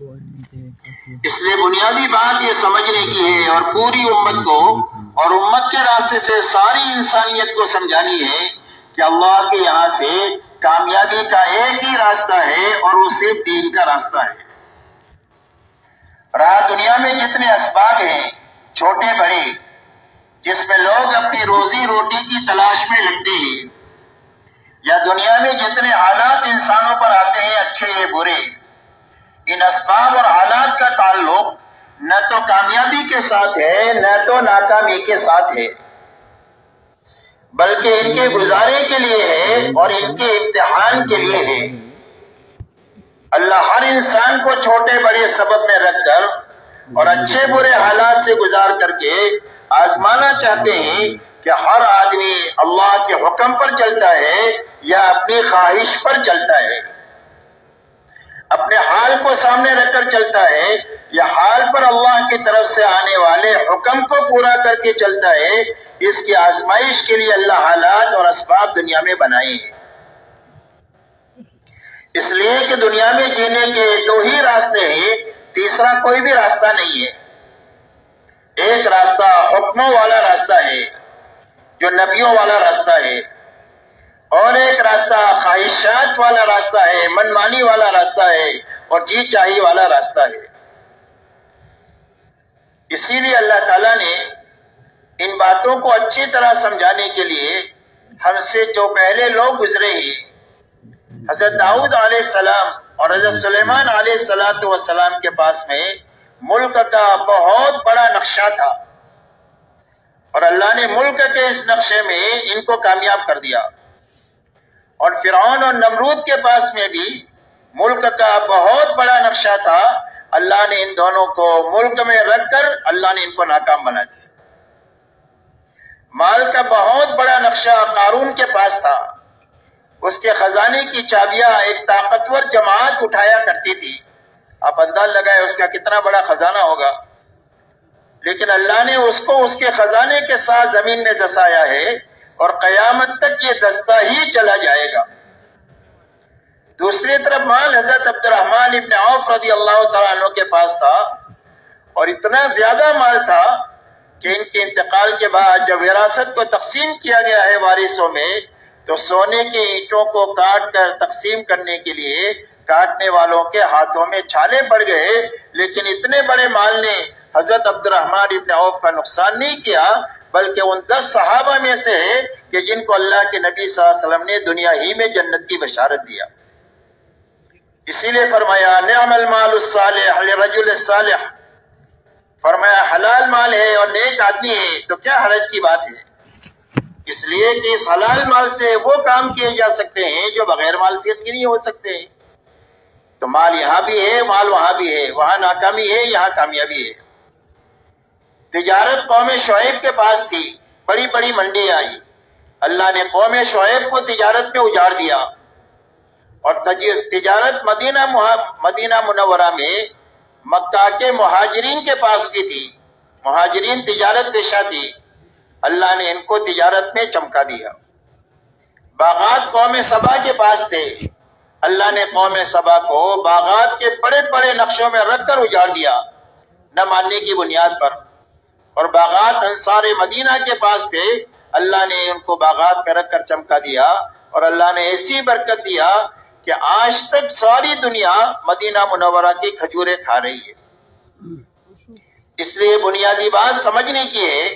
اس لیے بنیادی بات یہ سمجھنے کی ہے اور پوری امت کو اور امت کے راستے سے ساری انسانیت کو سمجھانی ہے کہ اللہ کے یہاں سے کامیابی کا ایک ہی راستہ ہے اور وہ صرف دین کا راستہ ہے۔ رہا دنیا میں جتنے اسباب ہیں چھوٹے بڑے جس میں لوگ اپنی روزی روٹی کی تلاش میں لگتے ہیں، یا دنیا میں جتنے حالات انسانوں پر آتے ہیں اچھے یا برے، ان اسباب اور حالات کا تعلق نہ تو کامیابی کے ساتھ ہے نہ تو ناکامی کے ساتھ ہے، بلکہ ان کے گزارے کے لیے ہے اور ان کے امتحان کے لیے ہے۔ اللہ ہر انسان کو چھوٹے بڑے سبب میں رکھ کر اور اچھے برے حالات سے گزار کر کے آزمانا چاہتے ہیں کہ ہر آدمی اللہ کے حکم پر چلتا ہے یا اپنی خواہش پر چلتا ہے، اپنے حال کو سامنے رکھ کر چلتا ہے یا حال پر اللہ کی طرف سے آنے والے حکم کو پورا کر کے چلتا ہے۔ اس کی آزمائش کے لیے اللہ حالات اور اسباب دنیا میں بنائے ہیں، اس لیے کہ دنیا میں جینے کے دو ہی راستے ہیں، تیسرا کوئی بھی راستہ نہیں ہے۔ ایک راستہ حکموں والا راستہ ہے جو نبیوں والا راستہ ہے، اور ایک راستہ خواہشات والا راستہ ہے، منمانی والا راستہ ہے اور جی چاہی والا راستہ ہے۔ اسی لیے اللہ تعالیٰ نے ان باتوں کو اچھی طرح سمجھانے کے لیے ہم سے جو پہلے لوگ گزرے ہیں، حضرت داؤد علیہ السلام اور حضرت سلیمان علیہ السلام کے پاس میں ملک کا بہت بڑا نقشہ تھا، اور اللہ نے ملک کے اس نقشے میں ان کو کامیاب کر دیا۔ اور فرعون اور نمرود کے پاس میں بھی ملک کا بہت بڑا نقشہ تھا، اللہ نے ان دونوں کو ملک میں رکھ کر اللہ نے ان کو ناکام بنا دیا۔ مال کا بہت بڑا نقشہ قارون کے پاس تھا، اس کے خزانے کی چابیاں ایک طاقتور جماعت اٹھایا کرتی تھی، آپ انداز لگائے اس کا کتنا بڑا خزانہ ہوگا، لیکن اللہ نے اس کو اس کے خزانے کے ساتھ زمین میں دسایا ہے اور قیامت تک یہ دستہ ہی چلا جائے گا۔ دوسری طرف مال حضرت عبد الرحمن ابن عوف رضی اللہ تعالیٰ عنہ کے پاس تھا، اور اتنا زیادہ مال تھا کہ ان کے انتقال کے بعد جب وراثت کو تقسیم کیا گیا ہے وارثوں میں، تو سونے کی اینٹوں کو کاٹ کر تقسیم کرنے کے لیے کاٹنے والوں کے ہاتھوں میں چھالے پڑ گئے، لیکن اتنے بڑے مال نے حضرت عبد الرحمن ابن عوف کا نقصان نہیں کیا، بلکہ ان 10 صحابہ میں سے کہ جن کو اللہ کے نبی صلی اللہ علیہ وسلم نے دنیا ہی میں جنت کی بشارت دیا۔ اسی لیے فرمایا نعم المال الصالح للرجل الصالح، فرمایا حلال مال ہے اور نیک آدمی ہے تو کیا حرج کی بات ہے، اس لیے کہ اس حلال مال سے وہ کام کیے جا سکتے ہیں جو بغیر مال سے نہیں ہو سکتے ہیں۔ تو مال یہاں بھی ہے، مال وہاں بھی ہے، وہاں ناکامی ہے، یہاں کامیابی ہے۔ تجارت قوم شعیب کے پاس تھی، بڑی بڑی منڈی آئی، اللہ نے قوم شعیب کو تجارت میں اجاڑ دیا، اور تجارت مدینہ منورہ میں مکہ کے مہاجرین کے پاس بھی تھی، مہاجرین تجارت پیشہ تھی، اللہ نے ان کو تجارت میں چمکا دیا۔ باغات قوم سبا کے پاس تھے، اللہ نے قوم سبا کو باغات کے بڑے بڑے نقشوں میں رکھ کر اجاڑ دیا نہ ماننے کی بنیاد پر، اور باغات انصار مدینہ کے پاس تھے، اللہ نے ان کو باغات میں رکھ کر چمکا دیا، اور اللہ نے ایسی برکت دیا کہ آج تک ساری دنیا مدینہ منورہ کی کھجوریں کھا رہی ہے۔ اس لیے بنیادی بات سمجھنے کی ہے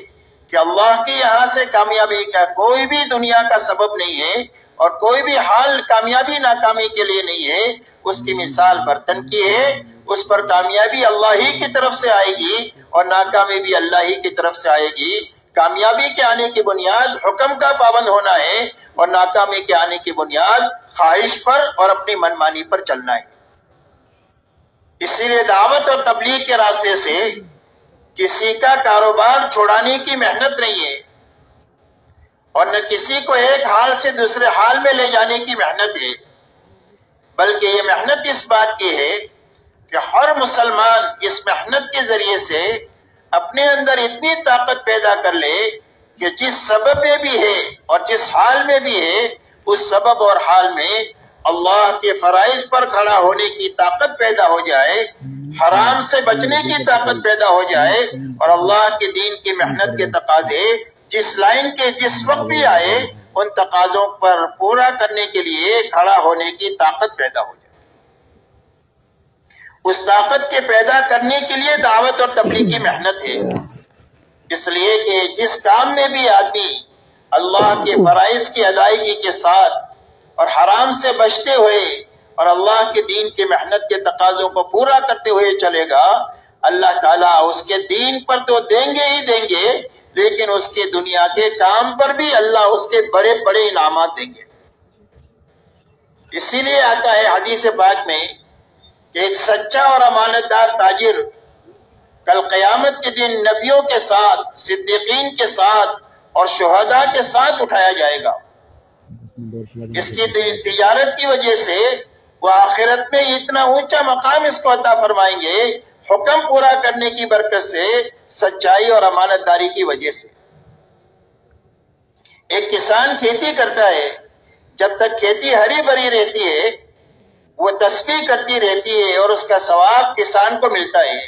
کہ اللہ کے یہاں سے کامیابی کا کوئی بھی دنیا کا سبب نہیں ہے، اور کوئی بھی حال کامیابی ناکامی کے لیے نہیں ہے۔ اس کی مثال برتن کی ہے، اس پر کامیابی اللہ ہی کی طرف سے آئے گی اور ناکامی بھی اللہ ہی کی طرف سے آئے گی۔ کامیابی کے آنے کی بنیاد حکم کا پابند ہونا ہے، اور ناکامی کے آنے کی بنیاد خواہش پر اور اپنی منمانی پر چلنا ہے۔ اسی لیے دعوت اور تبلیغ کے راستے سے کسی کا کاروبار چھوڑانے کی محنت نہیں ہے، اور نہ کسی کو ایک حال سے دوسرے حال میں لے جانے کی محنت ہے، بلکہ یہ محنت اس بات کی ہے کہ ہر مسلمان اس محنت کے ذریعے سے اپنے اندر اتنی طاقت پیدا کر لے کہ جس سبب میں بھی ہے اور جس حال میں بھی ہے، اس سبب اور حال میں اللہ کے فرائض پر کھڑا ہونے کی طاقت پیدا ہو جائے، حرام سے بچنے کی طاقت پیدا ہو جائے اور اللہ کے دین کی محنت کے تقاضے جس لائن کے جس وقت بھی آئے ان تقاضوں پر پورا کرنے کے لیے کھڑا ہونے کی طاقت پیدا ہو جائے۔ اس طاقت کے پیدا کرنے کے لیے دعوت اور تبلیغ کی محنت ہے، اس لیے کہ جس کام میں بھی آدمی اللہ کے فرائض کی ادائیگی کے ساتھ اور حرام سے بچتے ہوئے اور اللہ کے دین کی محنت کے تقاضوں کو پورا کرتے ہوئے چلے گا، اللہ تعالیٰ اس کے دین پر تو دیں گے ہی دیں گے، لیکن اس کے دنیا کے کام پر بھی اللہ اس کے بڑے بڑے انعامات دیں گے۔ اسی لیے آتا ہے حدیث پاک میں کہ ایک سچا اور امانت دار تاجر کل قیامت کے دن نبیوں کے ساتھ، صدیقین کے ساتھ اور شہداء کے ساتھ اٹھایا جائے گا۔ اس کی تجارت کی وجہ سے وہ آخرت میں اتنا اونچا مقام اس کو عطا فرمائیں گے، حکم پورا کرنے کی برکت سے، سچائی اور امانت داری کی وجہ سے۔ ایک کسان کھیتی کرتا ہے، جب تک کھیتی ہری بھری رہتی ہے وہ تسبیح کرتی رہتی ہے اور اس کا ثواب کسان کو ملتا ہے۔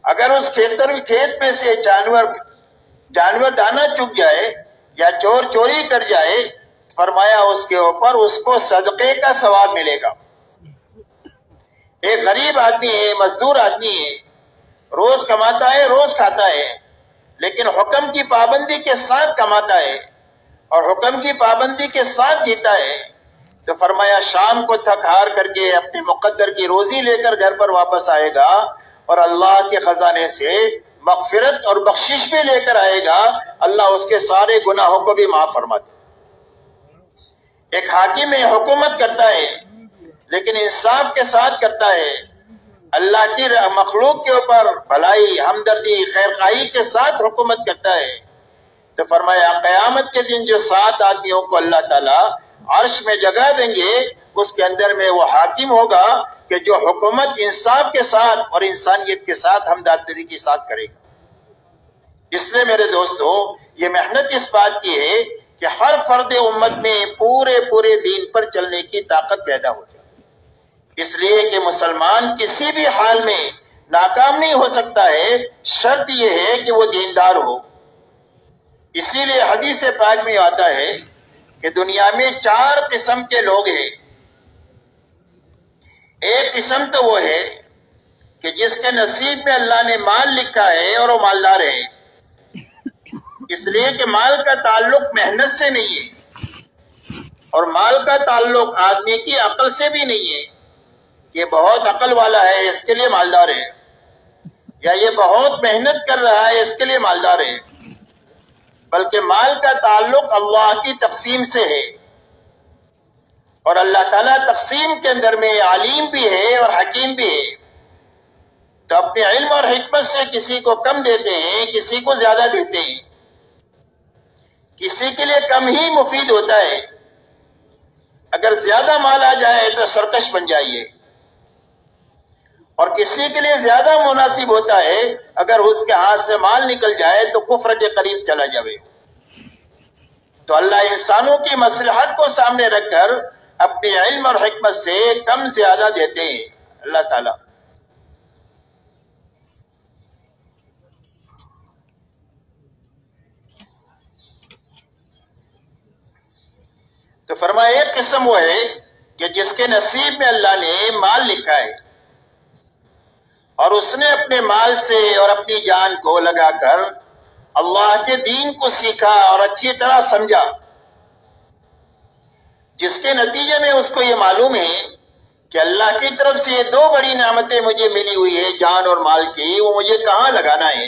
اگر اس کھیت میں سے جانور دانہ چگ جائے یا چور چوری کر جائے، فرمایا اس کے اوپر اس کو صدقے کا ثواب ملے گا۔ ایک غریب آدمی ہے، مزدور آدمی ہے، روز کماتا ہے، روز کھاتا ہے، لیکن حکم کی پابندی کے ساتھ کماتا ہے اور حکم کی پابندی کے ساتھ جیتا ہے، تو فرمایا شام کو تھک ہار کر کے اپنے مقدر کی روزی لے کر گھر پر واپس آئے گا اور اللہ کے خزانے سے مغفرت اور بخشش بھی لے کر آئے گا، اللہ اس کے سارے گناہوں کو بھی معاف فرما دے۔ ایک حاکم حکومت کرتا ہے لیکن انصاف کے ساتھ کرتا ہے، اللہ کی مخلوق کے اوپر بھلائی، ہمدردی، خیرخواہی کے ساتھ حکومت کرتا ہے، تو فرمایا قیامت کے دن جو 7 آدمیوں کو اللہ تعالیٰ عرش میں جگہ دیں گے، اس کے اندر میں وہ حاکم ہوگا کہ جو حکومت انصاف کے ساتھ اور انسانیت کے ساتھ ہمدردی کے ساتھ کرے گا۔ اس لیے میرے دوستو، یہ محنت اس بات کی ہے کہ ہر فرد امت میں پورے دین پر چلنے کی طاقت پیدا ہو جائے، اس لیے کہ مسلمان کسی بھی حال میں ناکام نہیں ہو سکتا ہے، شرط یہ ہے کہ وہ دیندار ہو۔ اسی لیے حدیث پاک میں آتا ہے کہ دنیا میں 4 قسم کے لوگ ہیں۔ ایک قسم تو وہ ہے کہ جس کے نصیب میں اللہ نے مال لکھا ہے اور وہ مالدار ہے، اس لیے کہ مال کا تعلق محنت سے نہیں ہے اور مال کا تعلق آدمی کی عقل سے بھی نہیں ہے کہ بہت عقل والا ہے اس کے لیے مالدار ہے، یا یہ بہت محنت کر رہا ہے اس کے لیے مالدار ہے، بلکہ مال کا تعلق اللہ کی تقسیم سے ہے، اور اللہ تعالیٰ تقسیم کے اندر میں علیم بھی ہے اور حکیم بھی ہے، تو اپنے علم اور حکمت سے کسی کو کم دیتے ہیں، کسی کو زیادہ دیتے ہیں، کسی کے لیے کم ہی مفید ہوتا ہے، اگر زیادہ مال آ جائے تو سرکش بن جائیے، اور کسی کے لیے زیادہ مناسب ہوتا ہے اگر اس کے ہاتھ سے مال نکل جائے تو کفر کے قریب چلا جائے۔ تو اللہ انسانوں کی مصلحت کو سامنے رکھ کر اپنے علم اور حکمت سے کم زیادہ دیتے ہیں اللہ تعالیٰ۔ تو فرمایا ایک قسم وہ ہے کہ جس کے نصیب میں اللہ نے مال لکھا ہے اور اس نے اپنے مال سے اور اپنی جان کو لگا کر اللہ کے دین کو سیکھا اور اچھی طرح سمجھا، جس کے نتیجے میں اس کو یہ معلوم ہے کہ اللہ کی طرف سے یہ 2 بڑی نعمتیں مجھے ملی ہوئی ہے، جان اور مال کی، وہ مجھے کہاں لگانا ہے،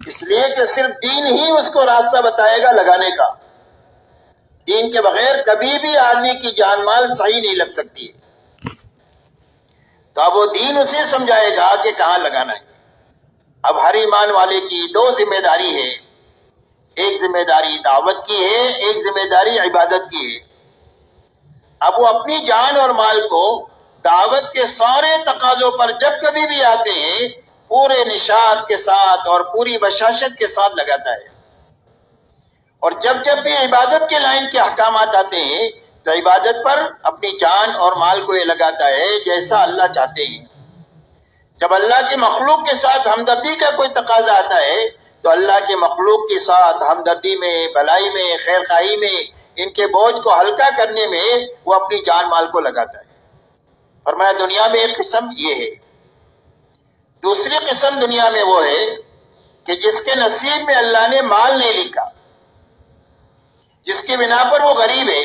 اس لیے کہ صرف دین ہی اس کو راستہ بتائے گا لگانے کا۔ دین کے بغیر کبھی بھی آدمی کی جان مال صحیح نہیں لگ سکتی، تو اب وہ دین اسے سمجھائے گا کہ کہاں لگانا ہے۔ اب ہر ایمان والے کی 2 ذمہ داری ہے، ایک ذمہ داری دعوت کی ہے، ایک ذمہ داری عبادت کی ہے۔ اب وہ اپنی جان اور مال کو دعوت کے سارے تقاضوں پر جب کبھی بھی آتے ہیں پورے نشاط کے ساتھ اور پوری بشاشت کے ساتھ لگاتا ہے، اور جب جب بھی عبادت کے لائن کے احکامات آتے ہیں تو عبادت پر اپنی جان اور مال کو یہ لگاتا ہے جیسا اللہ چاہتے ہیں۔ جب اللہ کی مخلوق کے ساتھ ہمدردی کا کوئی تقاضا آتا ہے تو اللہ کے مخلوق کے ساتھ ہمدردی میں، بھلائی میں، خیر خواہی میں، ان کے بوجھ کو ہلکا کرنے میں وہ اپنی جان مال کو لگاتا ہے۔ فرمایا دنیا میں ایک قسم یہ ہے، دوسری قسم دنیا میں وہ ہے کہ جس کے نصیب میں اللہ نے مال نہیں لکھا، جس کی بنا پر وہ غریب ہے،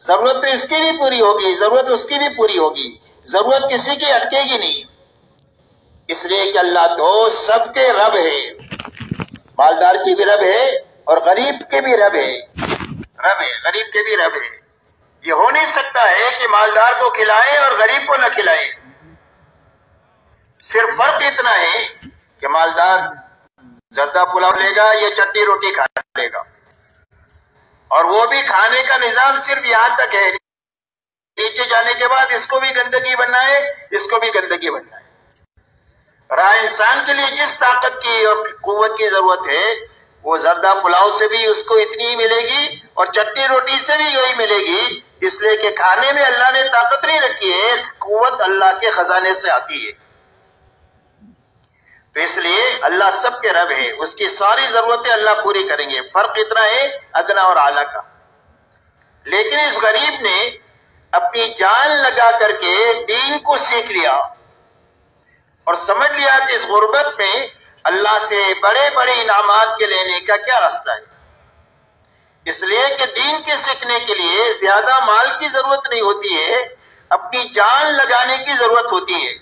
ضرورت تو اس کی بھی پوری ہوگی، ضرورت اس کی بھی پوری ہوگی، ضرورت کسی کی اٹکے گی نہیں، اس لیے کہ اللہ تو سب کے رب ہے، مالدار کی بھی رب ہے اور غریب کے بھی رب ہے، غریب کے بھی رب ہے۔ یہ ہو نہیں سکتا ہے کہ مالدار کو کھلائے اور غریب کو نہ کھلائے، صرف فرق اتنا ہے کہ مالدار زردہ پلاؤ لے گا یا چٹنی روٹی کھا لے گا، اور وہ بھی کھانے کا نظام صرف یہاں تک ہے، نیچے جانے کے بعد اس کو بھی گندگی بننا ہے، اس کو بھی گندگی بننا ہے۔ رہا انسان کے لیے جس طاقت کی اور قوت کی ضرورت ہے وہ زردہ پلاؤ سے بھی اس کو اتنی ہی ملے گی اور چٹنی روٹی سے بھی یہی ملے گی، اس لیے کہ کھانے میں اللہ نے طاقت نہیں رکھی ہے، قوت اللہ کے خزانے سے آتی ہے۔ تو اس لیے اللہ سب کے رب ہے، اس کی ساری ضرورتیں اللہ پوری کریں گے، فرق اتنا ہے ادنا اور اعلیٰ کا۔ لیکن اس غریب نے اپنی جان لگا کر کے دین کو سیکھ لیا اور سمجھ لیا کہ اس غربت میں اللہ سے بڑے بڑے انعامات کے لینے کا کیا راستہ ہے، اس لیے کہ دین کے سیکھنے کے لیے زیادہ مال کی ضرورت نہیں ہوتی ہے، اپنی جان لگانے کی ضرورت ہوتی ہے۔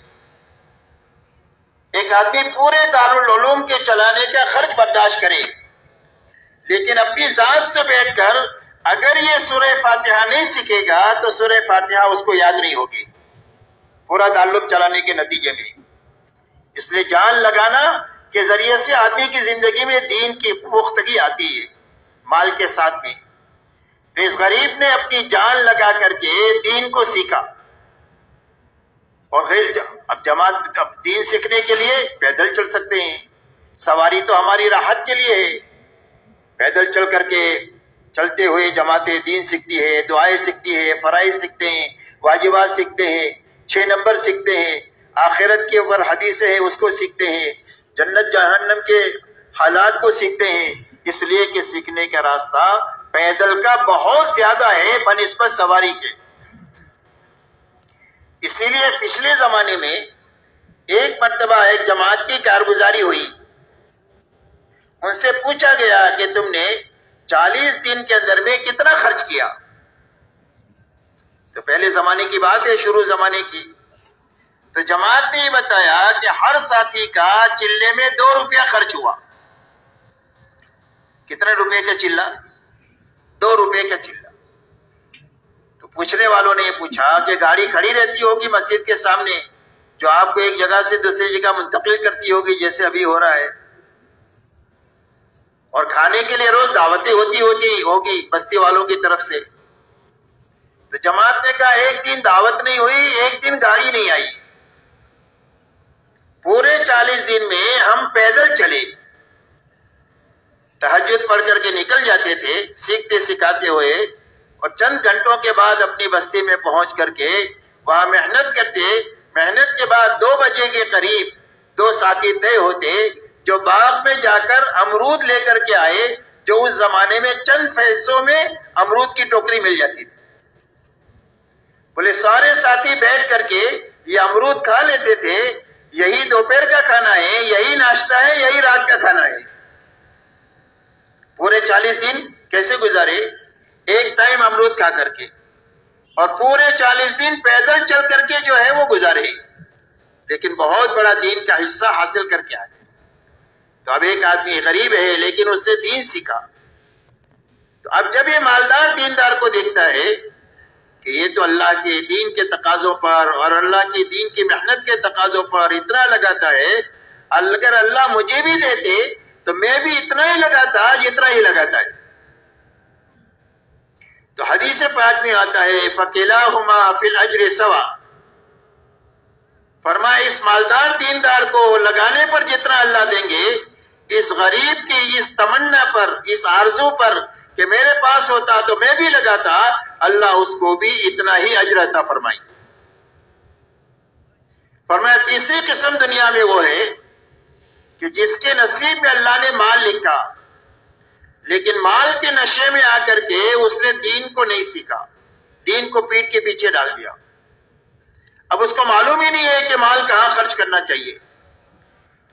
ایک آدمی پورے دارالعلوم کے چلانے کا خرچ برداشت کرے، لیکن اپنی ذات سے بیٹھ کر اگر یہ سورہ فاتحہ نہیں سیکھے گا تو سورہ فاتحہ اس کو یاد نہیں ہوگی پورا دارالعلوم چلانے کے نتیجے میں۔ اس لیے جان لگانا کے ذریعے سے آدمی کی زندگی میں دین کی پختگی آتی ہے، مال کے ساتھ بھی۔ تو اس غریب نے اپنی جان لگا کر کے دین کو سیکھا، اور پھر اب دین سیکھنے کے لیے پیدل چل سکتے ہیں، سواری تو ہماری راحت کے لیے ہے، پیدل چل کر کے چلتے ہوئے جماعتیں دین سیکھتی ہے، دعائیں سیکھتی ہے، فرائض سیکھتے ہیں، واجبات سیکھتے ہیں، 6 نمبر سیکھتے ہیں، آخرت کے اوپر حدیثیں ہیں اس کو سیکھتے ہیں، جنت جہنم کے حالات کو سیکھتے ہیں، اس لیے کہ سیکھنے کا راستہ پیدل کا بہت زیادہ ہے بنسبت سواری کے۔ اسی لیے پچھلے زمانے میں ایک مرتبہ ایک جماعت کی کارگزاری ہوئی، ان سے پوچھا گیا کہ تم نے 40 دن کے اندر میں کتنا خرچ کیا؟ تو پہلے زمانے کی بات ہے، شروع زمانے کی، تو جماعت نے یہ بتایا کہ ہر ساتھی کا چلے میں 2 روپیہ خرچ ہوا۔ کتنے روپے کا چلہ؟ 2 روپے کا چلہ۔ تو پوچھنے والوں نے یہ پوچھا کہ گاڑی کھڑی رہتی ہوگی مسجد کے سامنے جو آپ کو ایک جگہ سے دوسری جگہ منتقل کرتی ہوگی جیسے ابھی ہو رہا ہے، اور کھانے کے لیے روز دعوتیں ہوگی بستی والوں کی طرف سے۔ تو جماعت نے کہا ایک دن دعوت نہیں ہوئی، ایک دن گاڑی نہیں آئی، پورے 40 دن میں ہم پیدل چلے، تہجد پڑھ کر کے نکل جاتے تھے سیکھتے سکھاتے ہوئے، اور چند گھنٹوں کے بعد اپنی بستی میں پہنچ کر کے وہاں محنت کرتے، محنت کے بعد 2 بجے کے قریب 2 ساتھی طے ہوتے جو باغ میں جا کر امرود لے کر کے آئے، جو اس زمانے میں چند پیسوں میں امرود کی ٹوکری مل جاتی تھی۔ بولے سارے ساتھی بیٹھ کر کے یہ امرود کھا لیتے تھے، یہی دوپہر کا کھانا ہے، یہی ناشتہ ہے، یہی رات کا کھانا ہے۔ پورے 40 دن کیسے گزارے؟ ایک ٹائم امرود کھا کر کے، اور پورے 40 دن پیدل چل کر کے جو ہے وہ گزارے، لیکن بہت بڑا دین کا حصہ حاصل کر کے آئے۔ تو اب ایک آدمی غریب ہے لیکن اس نے دین سیکھا، تو اب جب یہ مالدار دیندار کو دیکھتا ہے کہ یہ تو اللہ کے دین کے تقاضوں پر اور اللہ کی دین کی محنت کے تقاضوں پر اتنا لگاتا ہے، اگر اللہ مجھے بھی دیتے تو میں بھی اتنا ہی لگاتا جتنا ہی لگاتا ہے۔ تو حدیث پاک میں آتا ہے فَكِلَاهُمَا فِي الْأَجْرِ سَوَاءٌ، فرمایا اس مالدار دیندار کو لگانے پر جتنا اللہ دیں گے، اس غریب کی اس تمنا پر، اس آرزو پر کہ میرے پاس ہوتا تو میں بھی لگاتا، اللہ اس کو بھی اتنا ہی اجر عطا فرمائیں گے۔ فرمایا تیسری قسم دنیا میں وہ ہے کہ جس کے نصیب میں اللہ نے مال لکھا، لیکن مال کے نشے میں آ کر کے اس نے دین کو نہیں سیکھا، دین کو پیٹ کے پیچھے ڈال دیا۔ اب اس کو معلوم ہی نہیں ہے کہ مال کہاں خرچ کرنا چاہیے،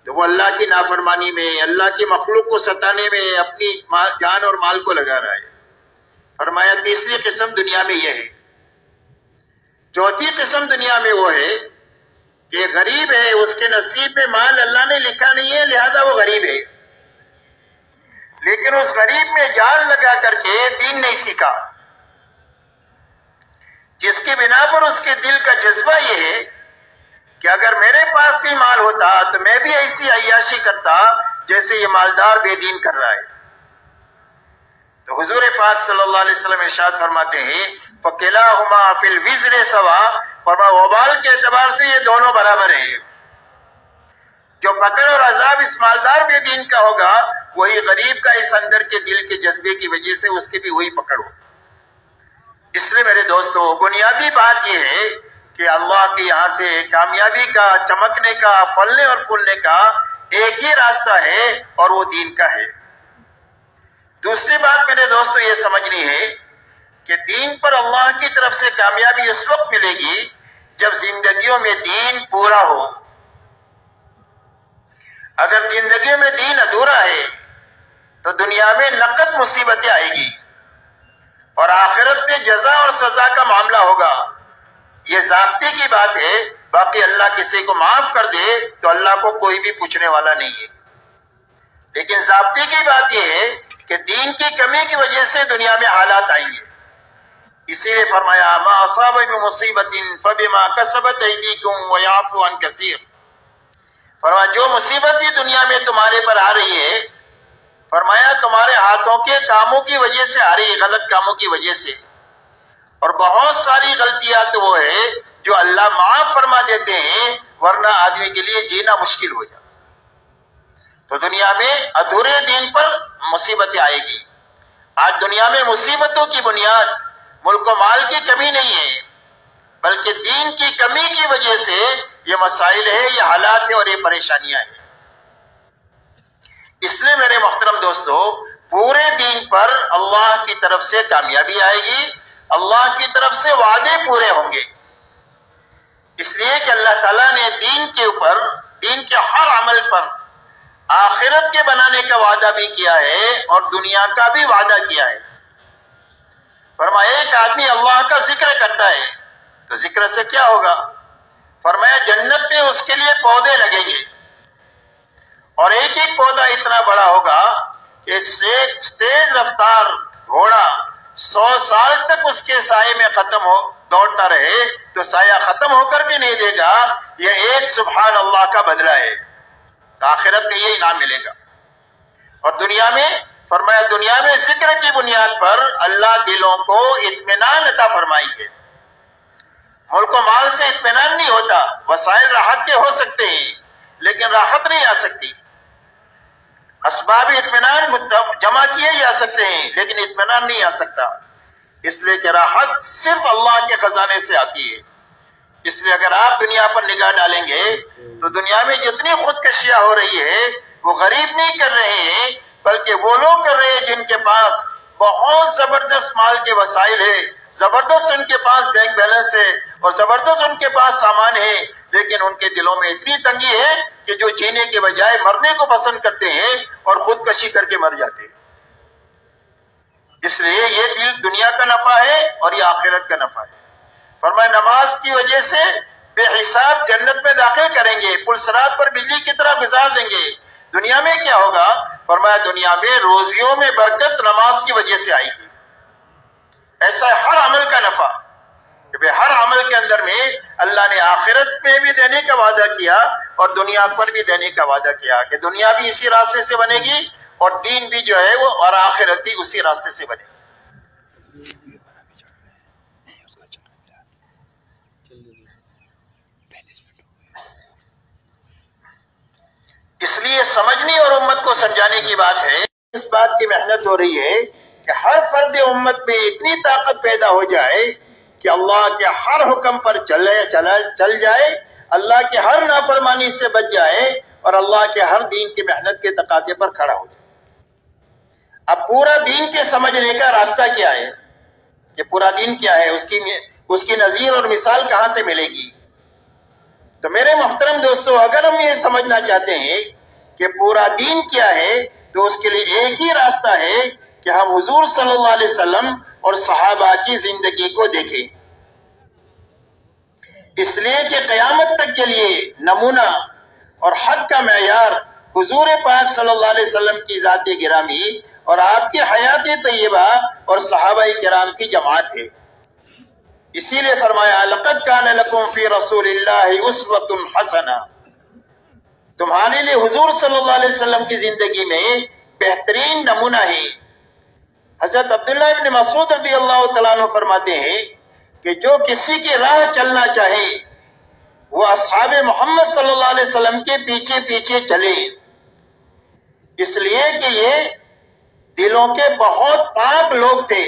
تو وہ اللہ کی نافرمانی میں، اللہ کی مخلوق کو ستانے میں اپنی جان اور مال کو لگا رہا ہے۔ فرمایا تیسری قسم دنیا میں یہ ہے۔ چوتھی قسم دنیا میں وہ ہے کہ غریب ہے، اس کے نصیب میں مال اللہ نے لکھا نہیں ہے، لہذا وہ غریب ہے، لیکن اس غریب میں جال لگا کر کے دین نہیں سیکھا، جس کی بنا پر اس کے دل کا جذبہ یہ ہے کہ اگر میرے پاس بھی مال ہوتا تو میں بھی ایسی عیاشی کرتا جیسے یہ مالدار بے دین کر رہا ہے۔ تو حضور پاک صلی اللہ علیہ وسلم ارشاد فرماتے ہیں فَكِلَاهُمَا فِي الْوِزْرِ سَوَاءٌ، فرمایا وبال کے اعتبار سے یہ دونوں برابر ہیں۔ جو پکڑ اور عذاب اس مالدار بے دین کا ہوگا، وہی غریب کا اس اندر کے دل کے جذبے کی وجہ سے اس کی بھی وہی پکڑ ہوگی۔ اس لیے میرے دوستو، بنیادی بات یہ ہے کہ اللہ کے یہاں سے کامیابی کا، چمکنے کا، پھلنے اور پھولنے کا ایک ہی راستہ ہے اور وہ دین کا ہے۔ دوسری بات میرے دوستو یہ سمجھنی ہے کہ دین پر اللہ کی طرف سے کامیابی اس وقت ملے گی جب زندگیوں میں دین پورا ہو۔ اگر زندگیوں میں دین ادھورا ہے تو دنیا میں نقد مصیبتیں آئے گی اور آخرت میں جزا اور سزا کا معاملہ ہوگا۔ یہ ضابطے کی بات ہے، باقی اللہ کسی کو معاف کر دے تو اللہ کو کوئی بھی پوچھنے والا نہیں ہے، لیکن ضابطے کی بات یہ ہے کہ دین کی کمی کی وجہ سے دنیا میں حالات آئیں گے۔ اسی لیے فرمایا ما اصاب من مصیبت فبما کسبت ایدیکم ویعفو عن کثیر، فرمایا جو مصیبت بھی دنیا میں تمہارے پر آ رہی ہے، فرمایا تمہارے ہاتھوں کے کاموں کی وجہ سے آ رہی ہے، غلط کاموں کی وجہ سے، اور بہت ساری غلطیاں تو وہ ہے جو اللہ معاف فرما دیتے ہیں، ورنہ آدمی کے لیے جینا مشکل ہو جاتا۔ تو دنیا میں ادھورے دین پر مصیبتیں آئے گی۔ آج دنیا میں مصیبتوں کی بنیاد ملک و مال کی کمی نہیں ہے، بلکہ دین کی کمی کی وجہ سے یہ مسائل ہے، یہ حالات ہیں اور یہ پریشانیاں ہیں۔ اس لیے میرے محترم دوستو، پورے دین پر اللہ کی طرف سے کامیابی آئے گی، اللہ کی طرف سے وعدے پورے ہوں گے، اس لیے کہ اللہ تعالیٰ نے دین کے اوپر، دین کے ہر عمل پر آخرت کے بنانے کا وعدہ بھی کیا ہے اور دنیا کا بھی وعدہ کیا ہے۔ فرمایا ایک آدمی اللہ کا ذکر کرتا ہے تو ذکر سے کیا ہوگا؟ فرمایا جنت میں اس کے لیے پودے لگیں گے اور ایک ایک پودا اتنا بڑا ہوگا کہ ایک تیز رفتار گھوڑا 100 سال تک اس کے سائے میں ختم ہو دوڑتا رہے تو سایہ ختم ہو کر بھی نہیں دے گا، یہ ایک سبحان اللہ کا بدلہ ہے۔ آخرت میں یہ انعام ملے گا۔ اور دنیا میں فرمایا دنیا میں ذکر کی بنیاد پر اللہ دلوں کو اطمینان عطا فرمائیں گے۔ ملک و مال سے اطمینان نہیں ہوتا، وسائل راحت کے ہو سکتے ہیں لیکن راحت نہیں آ سکتی، اسباب اطمینان جمع کیے جا سکتے ہیں لیکن اطمینان نہیں آ سکتا، اس لیے کہ راحت صرف اللہ کے خزانے سے آتی ہے۔ اس لیے اگر آپ دنیا پر نگاہ ڈالیں گے تو دنیا میں جتنی خودکشیاں ہو رہی ہے وہ غریب نہیں کر رہے ہیں، بلکہ وہ لوگ کر رہے ہیں جن کے پاس بہت زبردست مال کے وسائل ہے، زبردست ان کے پاس بینک بیلنس ہے اور زبردست ان کے پاس سامان ہے، لیکن ان کے دلوں میں اتنی تنگی ہے کہ جو جینے کے بجائے مرنے کو پسند کرتے ہیں اور خودکشی کر کے مر جاتے ہیں۔ اس لیے یہ دل دنیا کا نفع ہے اور یہ آخرت کا نفع ہے۔ فرمایا نماز کی وجہ سے بے حساب جنت میں داخل کریں گے، پل صراط پر بجلی کی طرح گزار دیں گے۔ دنیا میں کیا ہوگا؟ فرمایا دنیا میں روزیوں میں برکت نماز کی وجہ سے آئے گی۔ ایسا ہر عمل کا نفع، کہ ہر عمل کے اندر میں اللہ نے آخرت میں بھی دینے کا وعدہ کیا اور دنیا پر بھی دینے کا وعدہ کیا کہ دنیا بھی اسی راستے سے بنے گی اور دین بھی جو ہے وہ اور آخرت بھی اسی راستے سے بنے گی۔ اس لیے سمجھنے اور امت کو سمجھانے کی بات ہے، اس بات کی محنت ہو رہی ہے کہ ہر فرد امت میں اتنی طاقت پیدا ہو جائے کہ اللہ کے ہر حکم پر چل جائے، اللہ کے ہر نافرمانی سے بچ جائے اور اللہ کے ہر دین کی محنت کے تقاضے پر کھڑا ہو جائے۔ اب پورا دین کے سمجھنے کا راستہ کیا ہے کہ پورا دین کیا ہے، اس کی نظیر اور مثال کہاں سے ملے گی؟ تو میرے محترم دوستو، اگر ہم یہ سمجھنا چاہتے ہیں کہ پورا دین کیا ہے تو اس کے لیے ایک ہی راستہ ہے کہ ہم حضور صلی اللہ علیہ وسلم اور صحابہ کی زندگی کو دیکھیں، اس لیے کہ قیامت تک کے لیے نمونہ اور حد کا معیار حضور پاک صلی اللہ علیہ وسلم کی ذات گرامی اور آپ کی حیات طیبہ اور صحابہ کرام کی جماعت ہے۔ اسی لیے فرمایا لقد کان لکم فی رسول اللہ اسوۃ حسنہ، تمہارے لیے حضور صلی اللہ علیہ وسلم کی زندگی میں بہترین نمونہ ہے۔ حضرت عبداللہ ابن مسعود رضی اللہ تعالیٰ عنہ فرماتے ہیں کہ جو کسی کی راہ چلنا چاہے وہ اصحاب محمد صلی اللہ علیہ وسلم کے پیچھے پیچھے چلے، اس لیے کہ یہ دلوں کے بہت پاک لوگ تھے،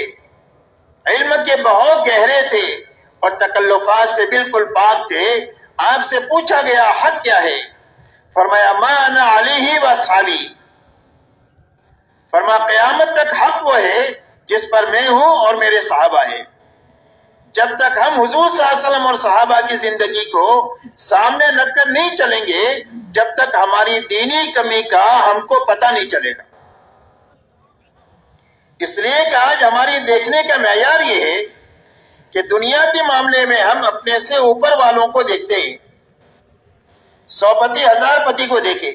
علم کے بہت گہرے تھے اور تکلفات سے بالکل پاک تھے۔ آپ سے پوچھا گیا حق کیا ہے؟ فرمایا ما انا علیہ و اصحابی، فرمایا قیامت تک حق وہ ہے جس پر میں ہوں اور میرے صحابہ ہیں۔ جب تک ہم حضور صلی اللہ علیہ وسلم اور صحابہ کی زندگی کو سامنے رکھ کر نہیں چلیں گے، جب تک ہماری دینی کمی کا ہم کو پتہ نہیں چلے گا۔ اس لیے کہ آج ہماری دیکھنے کا معیار یہ ہے کہ دنیا کے معاملے میں ہم اپنے سے اوپر والوں کو دیکھتے ہیں، 100 پتی 1000 پتی کو دیکھے،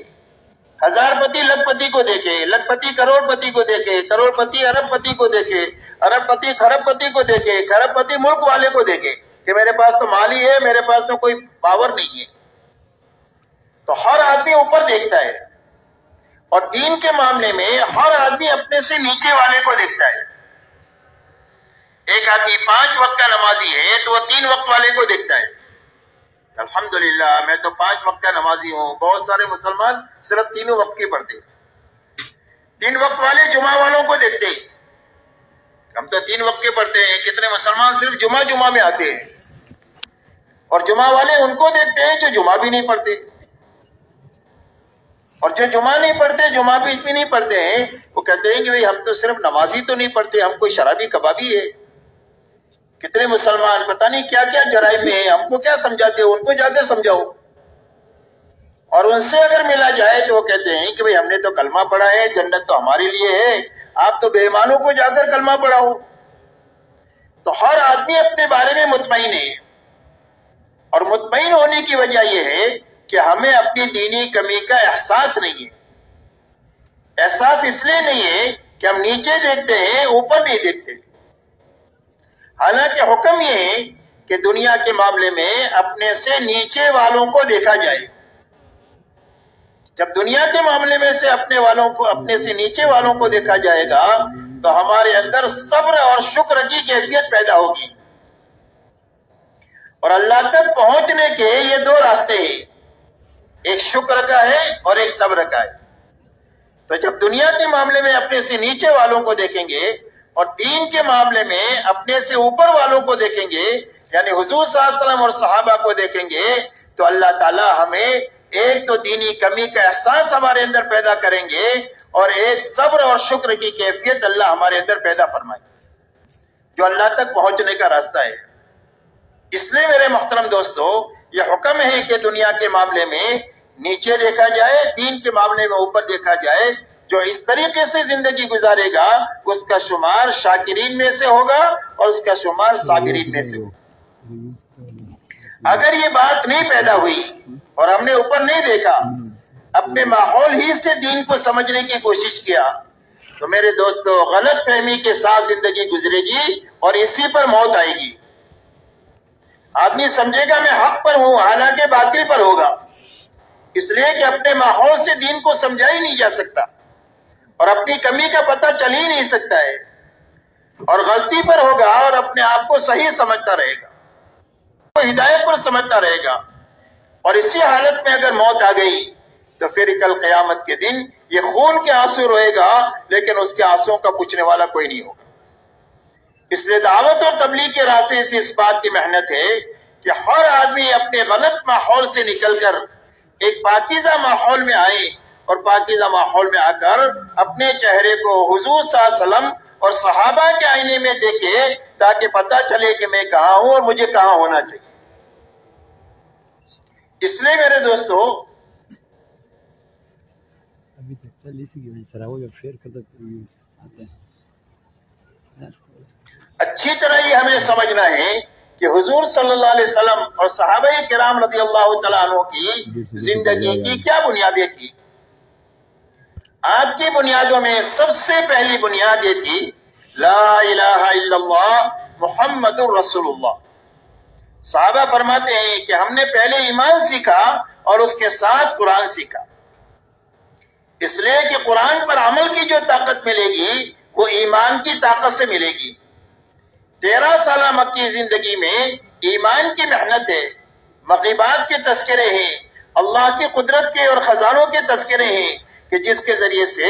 1000 پتی لکھ پتی کو دیکھے، لکھ پتی کروڑ پتی کو دیکھے، کروڑ پتی ارب پتی کو دیکھے، ارب پتی خرب پتی کو دیکھے، خرب پتی ملک والے کو دیکھے کہ میرے پاس تو مال ہی ہے، میرے پاس تو کوئی پاور نہیں ہے۔ تو ہر آدمی اوپر دیکھتا ہے، اور دین کے معاملے میں ہر آدمی اپنے سے نیچے والے کو دیکھتا ہے۔ ایک آدمی 5 وقت کا نمازی ہے تو وہ 3 وقت والے کو دیکھتا ہے، الحمدللہ میں تو 5 وقت کا نمازی ہوں۔ بہت سارے مسلمان صرف 3 وقت کی پڑھتے، 3 وقت والے جمعہ والوں کو دیکھتے ہیں، ہم تو 3 وقت کے پڑھتے ہیں۔ کتنے مسلمان صرف جمعہ میں آتے ہیں، اور جمعہ والے ان کو دیکھتے ہیں جو جمعہ بھی نہیں پڑھتے، اور جو جمعہ نہیں پڑھتے، جمعہ بھی نہیں پڑھتے ہیں، وہ کہتے ہیں کہ بھئی ہم تو صرف نمازی تو نہیں پڑھتے، ہم کوئی شرابی کبابی ہے۔ کتنے مسلمان پتہ نہیں کیا کیا جرائم میں ہیں، ہم کو کیا سمجھاتے ہو، ان کو جا کر سمجھاؤ۔ اور ان سے اگر ملا جائے تو وہ کہتے ہیں کہ بھئی ہم نے تو کلمہ پڑھا ہے، جنت تو ہمارے لیے ہے، آپ تو بے ایمانوں کو جا کر کلمہ پڑھاؤ۔ تو ہر آدمی اپنے بارے میں مطمئن ہے، اور مطمئن ہونے کی وجہ یہ ہے کہ ہمیں اپنی دینی کمی کا احساس نہیں ہے۔ احساس اس لیے نہیں ہے کہ ہم نیچے دیکھتے ہیں، اوپر نہیں دیکھتے۔ حالانکہ حکم یہ ہے کہ دنیا کے معاملے میں اپنے سے نیچے والوں کو دیکھا جائے۔ جب دنیا کے معاملے میں سے اپنے سے نیچے والوں کو دیکھا جائے گا تو ہمارے اندر صبر اور شکر کی کیفیت پیدا ہوگی۔ اور اللہ تک پہنچنے کے یہ 2 راستے ہیں، ایک شکر کا ہے اور ایک صبر کا ہے۔ تو جب دنیا کے معاملے میں اپنے سے نیچے والوں کو دیکھیں گے اور دین کے معاملے میں اپنے سے اوپر والوں کو دیکھیں گے، یعنی حضور صلی اللہ علیہ وسلم اور صحابہ کو دیکھیں گے، تو اللہ تعالی ہمیں ایک تو دینی کمی کا احساس ہمارے اندر پیدا کریں گے، اور ایک صبر اور شکر کی کیفیت اللہ ہمارے اندر پیدا فرمائے، جو اللہ تک پہنچنے کا راستہ ہے۔ اس لیے میرے محترم دوستو، یہ حکم ہے کہ دنیا کے معاملے میں نیچے دیکھا جائے، دین کے معاملے میں اوپر دیکھا جائے۔ جو اس طریقے سے زندگی گزارے گا اس کا شمار شاکرین میں سے ہوگا اور اس کا شمار صابرین میں سے ہوگا۔ اگر یہ بات نہیں پیدا ہوئی اور ہم نے اوپر نہیں دیکھا، اپنے ماحول ہی سے دین کو سمجھنے کی کوشش کیا، تو میرے دوستو غلط فہمی کے ساتھ زندگی گزرے گی اور اسی پر موت آئے گی۔ آدمی سمجھے گا میں حق پر ہوں، حالانکہ باطل پر ہوگا، اس لیے کہ اپنے ماحول سے دین کو سمجھا ہی نہیں جا سکتا اور اپنی کمی کا پتہ چل ہی نہیں سکتا ہے، اور غلطی پر ہوگا اور اپنے آپ کو صحیح سمجھتا رہے گا، ہدایت پر سمجھتا رہے گا، اور اسی حالت میں اگر موت آ گئی تو پھر کل قیامت کے دن یہ خون کے آنسو روئے گا، لیکن اس کے آنسوؤں کا پوچھنے والا کوئی نہیں ہوگا۔ اس لیے دعوت اور تبلیغ کے راستے سے اس بات کی محنت ہے کہ ہر آدمی اپنے غلط ماحول سے نکل کر ایک پاکیزہ ماحول میں آئے، اور پاکیزہ ماحول میں آ کر اپنے چہرے کو حضور صلی اللہ علیہ وسلم اور صحابہ کے آئینے میں دیکھے، تاکہ پتہ چلے کہ میں کہاں ہوں اور مجھے کہاں ہونا چاہیے۔ اس لیے میرے دوستو، اچھی طرح یہ ہمیں سمجھنا ہے کہ حضور صلی اللہ علیہ وسلم اور صحابہ کرام رضی اللہ تعالیٰ عنہ کی زندگی کی کیا بنیادیں تھی۔ آپ کی بنیادوں میں سب سے پہلی بنیاد یہ تھی لا الہ الا اللہ محمد الرسول اللہ۔ صحابہ فرماتے ہیں کہ ہم نے پہلے ایمان سیکھا اور اس کے ساتھ قرآن سیکھا، اس لیے کہ قرآن پر عمل کی جو طاقت ملے گی وہ ایمان کی طاقت سے ملے گی۔ 13 سالہ مکی زندگی میں ایمان کی محنت ہے، مغیبات کے تذکرے ہیں، اللہ کی قدرت کے اور خزانوں کے تذکرے ہیں کہ جس کے ذریعے سے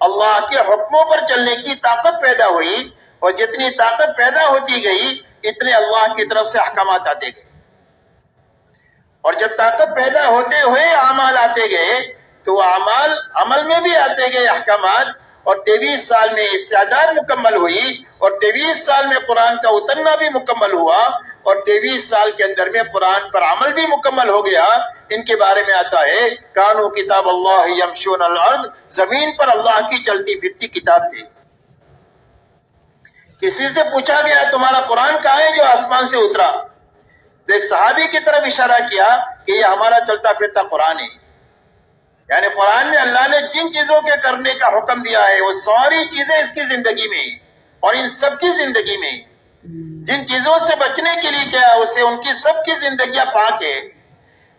اللہ کے حکموں پر چلنے کی طاقت پیدا ہوئی، اور جتنی طاقت پیدا ہوتی گئی اتنے اللہ کی طرف سے احکامات آتے گئے، اور جب طاقت پیدا ہوتے ہوئے اعمال آتے گئے تو وہ اعمال عمل میں بھی آتے گئے احکامات، اور 23 سال میں استعداد مکمل ہوئی، اور 23 سال میں قرآن کا اترنا بھی مکمل ہوا، اور 23 سال کے اندر میں قرآن پر عمل بھی مکمل ہو گیا۔ ان کے بارے میں آتا ہے کانو کتاب اللہ یمشون الارض، زمین پر اللہ کی چلتی پھرتی کتاب تھی۔ کسی سے پوچھا گیا تمہارا قرآن کہاں ہے جو آسمان سے اترا؟ تو ایک صحابی کی طرف اشارہ کیا کہ یہ ہمارا چلتا پھرتا قرآن ہے، یعنی قرآن میں اللہ نے جن چیزوں کے کرنے کا حکم دیا ہے وہ ساری چیزیں اس کی زندگی میں، اور ان سب کی زندگی میں جن چیزوں سے بچنے کے لیے کیا اس سے ان کی سب کی زندگیاں پاک ہے۔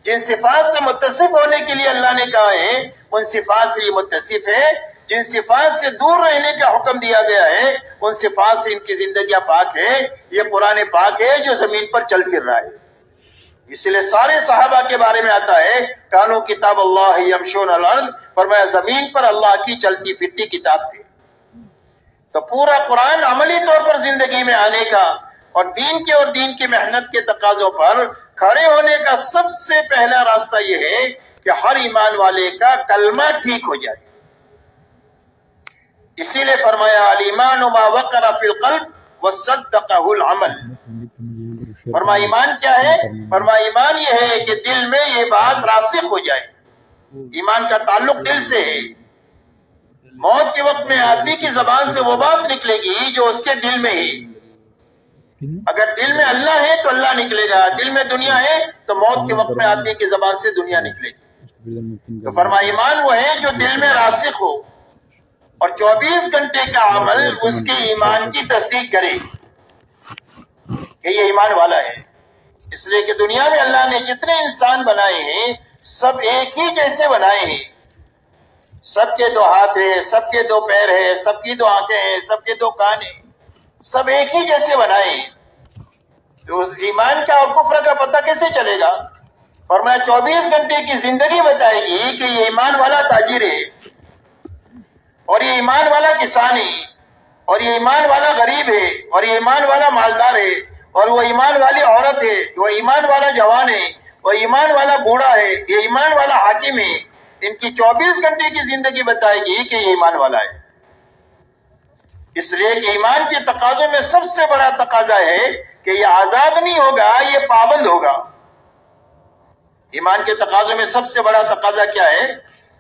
جن صفات سے متصف ہونے کے لیے اللہ نے کہا ہے ان صفات سے یہ متصف ہے، جن صفات سے دور رہنے کا حکم دیا گیا ہے ان صفات سے ان کی زندگیاں پاک ہے۔ یہ قرآن پاک ہے جو زمین پر چل پھر رہا ہے۔ اس لیے سارے صحابہ کے بارے میں آتا ہے کانو کتاب اللہ یمشون الارض، فرمایا زمین پر اللہ کی چلتی پھرتی کتاب تھی۔ تو پورا قرآن عملی طور پر زندگی میں آنے کا اور دین کی محنت کے تقاضوں پر کھڑے ہونے کا سب سے پہلا راستہ یہ ہے کہ ہر ایمان والے کا کلمہ ٹھیک ہو جائے۔ اسی لیے فرمایا الایمان ما وقر فی القلب وصدقہ العمل۔ فرمایا ایمان کیا ہے؟ فرمایا ایمان یہ ہے کہ دل میں یہ بات راسخ ہو جائے۔ ایمان کا تعلق دل سے ہے۔ موت کے وقت میں آدمی کی زبان سے وہ بات نکلے گی جو اس کے دل میں ہے۔ اگر دل میں اللہ ہے تو اللہ نکلے گا، دل میں دنیا ہے تو موت کے وقت میں آدمی کی زبان سے دنیا نکلے گی۔ تو فرمایا ایمان وہ ہے جو دل میں راسخ ہو اور 24 گھنٹے کا عمل اس کے ایمان کی تصدیق کرے کہ یہ ایمان والا ہے۔ اس لیے کہ دنیا میں اللہ نے جتنے انسان بنائے ہیں سب ایک ہی جیسے بنائے ہیں، سب کے 2 ہاتھ ہیں، سب کے 2 پیر ہیں، سب کی 2 آنکھیں ہیں، سب کے 2 کان ہیں، سب ایک ہی جیسے بنائے ہیں۔ تو اس ایمان کا اور کفر کا پتہ کیسے چلے گا؟ فرمایا 24 گھنٹے کی زندگی بتائے گی کہ یہ ایمان والا تاجر ہے، اور یہ ایمان والا کسان ہے، اور یہ ایمان والا غریب ہے، اور یہ ایمان والا مالدار ہے، اور وہ ایمان والی عورت ہے، وہ ایمان والا جوان ہے، وہ ایمان والا بوڑھا ہے، یہ ایمان والا حاکم ہے۔ ان کی 24 گھنٹے کی زندگی بتائے گی کہ یہ ایمان والا ہے۔ اس لیے کہ ایمان کے تقاضوں میں سب سے بڑا تقاضا ہے کہ یہ آزاد نہیں ہوگا، یہ پابند ہوگا۔ ایمان کے تقاضوں میں سب سے بڑا تقاضا کیا ہے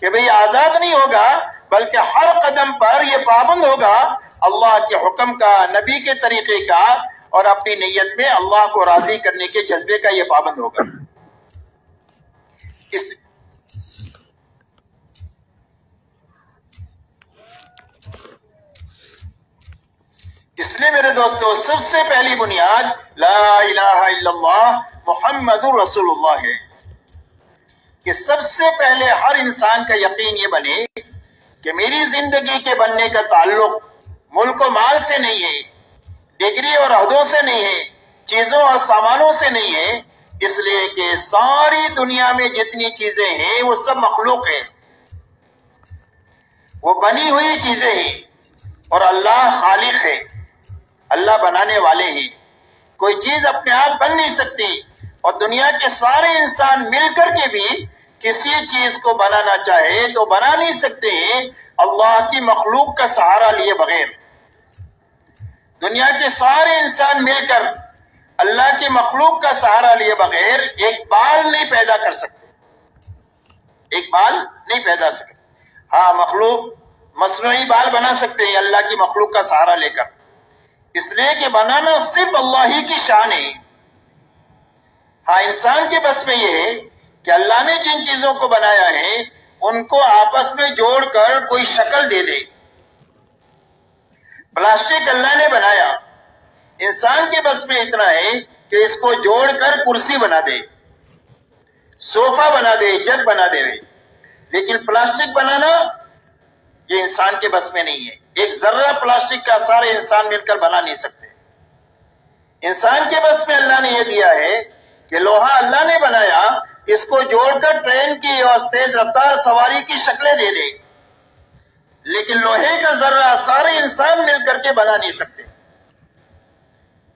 کہ بھئی آزاد نہیں ہوگا بلکہ ہر قدم پر یہ پابند ہوگا اللہ کے حکم کا، نبی کے طریقے کا، اور اپنی نیت میں اللہ کو راضی کرنے کے جذبے کا یہ پابند ہوگا۔ اس لیے میرے دوستو سب سے پہلی بنیاد لا الہ الا اللہ محمد رسول اللہ ہے کہ سب سے پہلے ہر انسان کا یقین یہ بنے کہ میری زندگی کے بننے کا تعلق ملک و مال سے نہیں ہے، ڈگری اور عہدوں سے نہیں ہے، چیزوں اور سامانوں سے نہیں ہے، اس لیے کہ ساری دنیا میں جتنی چیزیں ہیں وہ سب مخلوق ہیں، وہ بنی ہوئی چیزیں ہیں اور اللہ خالق ہے، اللہ بنانے والے ہیں. کوئی چیز اپنے آپ بن نہیں سکتی، اور دنیا کے سارے انسان مل کر کے بھی کسی چیز کو بنانا چاہے تو بنا نہیں سکتے ہیں اللہ کی مخلوق کا سہارا لیے بغیر. دنیا کے سارے انسان مل کر اللہ کی مخلوق کا سہارا لیے بغیر ایک بال نہیں پیدا کر سکتے، ایک بال نہیں پیدا سکتے. ہاں، مخلوق مصنوعی بال بنا سکتے ہیں اللہ کی مخلوق کا سہارا لے کر، اس لیے کہ بنانا صرف اللہ ہی کی شان ہے. ہاں، انسان کے بس میں یہ ہے کہ اللہ نے جن چیزوں کو بنایا ہے ان کو آپس میں جوڑ کر کوئی شکل دے دے. پلاسٹک اللہ نے بنایا، انسان کے بس میں اتنا ہے کہ اس کو جوڑ کر کرسی بنا دے، صوفہ بنا دے، جگ بنا دے. لیکن پلاسٹک بنانا یہ انسان کے بس میں نہیں ہے. ایک ذرہ پلاسٹک کا سارے انسان مل کر بنا نہیں سکتے. انسان کے بس میں اللہ نے یہ دیا ہے کہ لوہا اللہ نے بنایا، اس کو جوڑ کر ٹرین کی اور تیز رفتار سواری کی شکلیں دے دے. لیکن لوہے کا ذرہ سارے انسان مل کر کے بنا نہیں سکتے.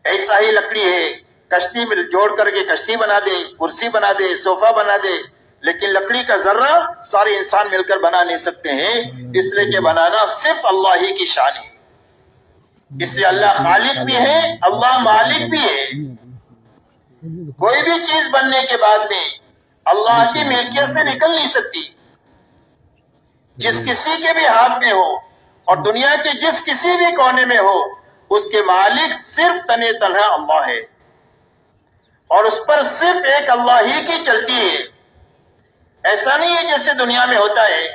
ایسا ہی لکڑی ہے، کشتی میں جوڑ کر کے کشتی بنا دے، کرسی بنا دے، صوفہ بنا دے، لیکن لکڑی کا ذرہ سارے انسان مل کر بنا نہیں سکتے ہیں، اس لیے کہ بنانا صرف اللہ ہی کی شان ہے. اس لیے اللہ خالق بھی ہے، اللہ مالک بھی ہے. کوئی بھی چیز بننے کے بعد میں اللہ کی ملکیت سے نکل نہیں سکتی. جس کسی کے بھی ہاتھ میں ہو اور دنیا کے جس کسی بھی کونے میں ہو، اس کے مالک صرف تنے تنہا اللہ ہے، اور اس پر صرف ایک اللہ ہی کی چلتی ہے. ایسا نہیں ہے جیسے دنیا میں ہوتا ہے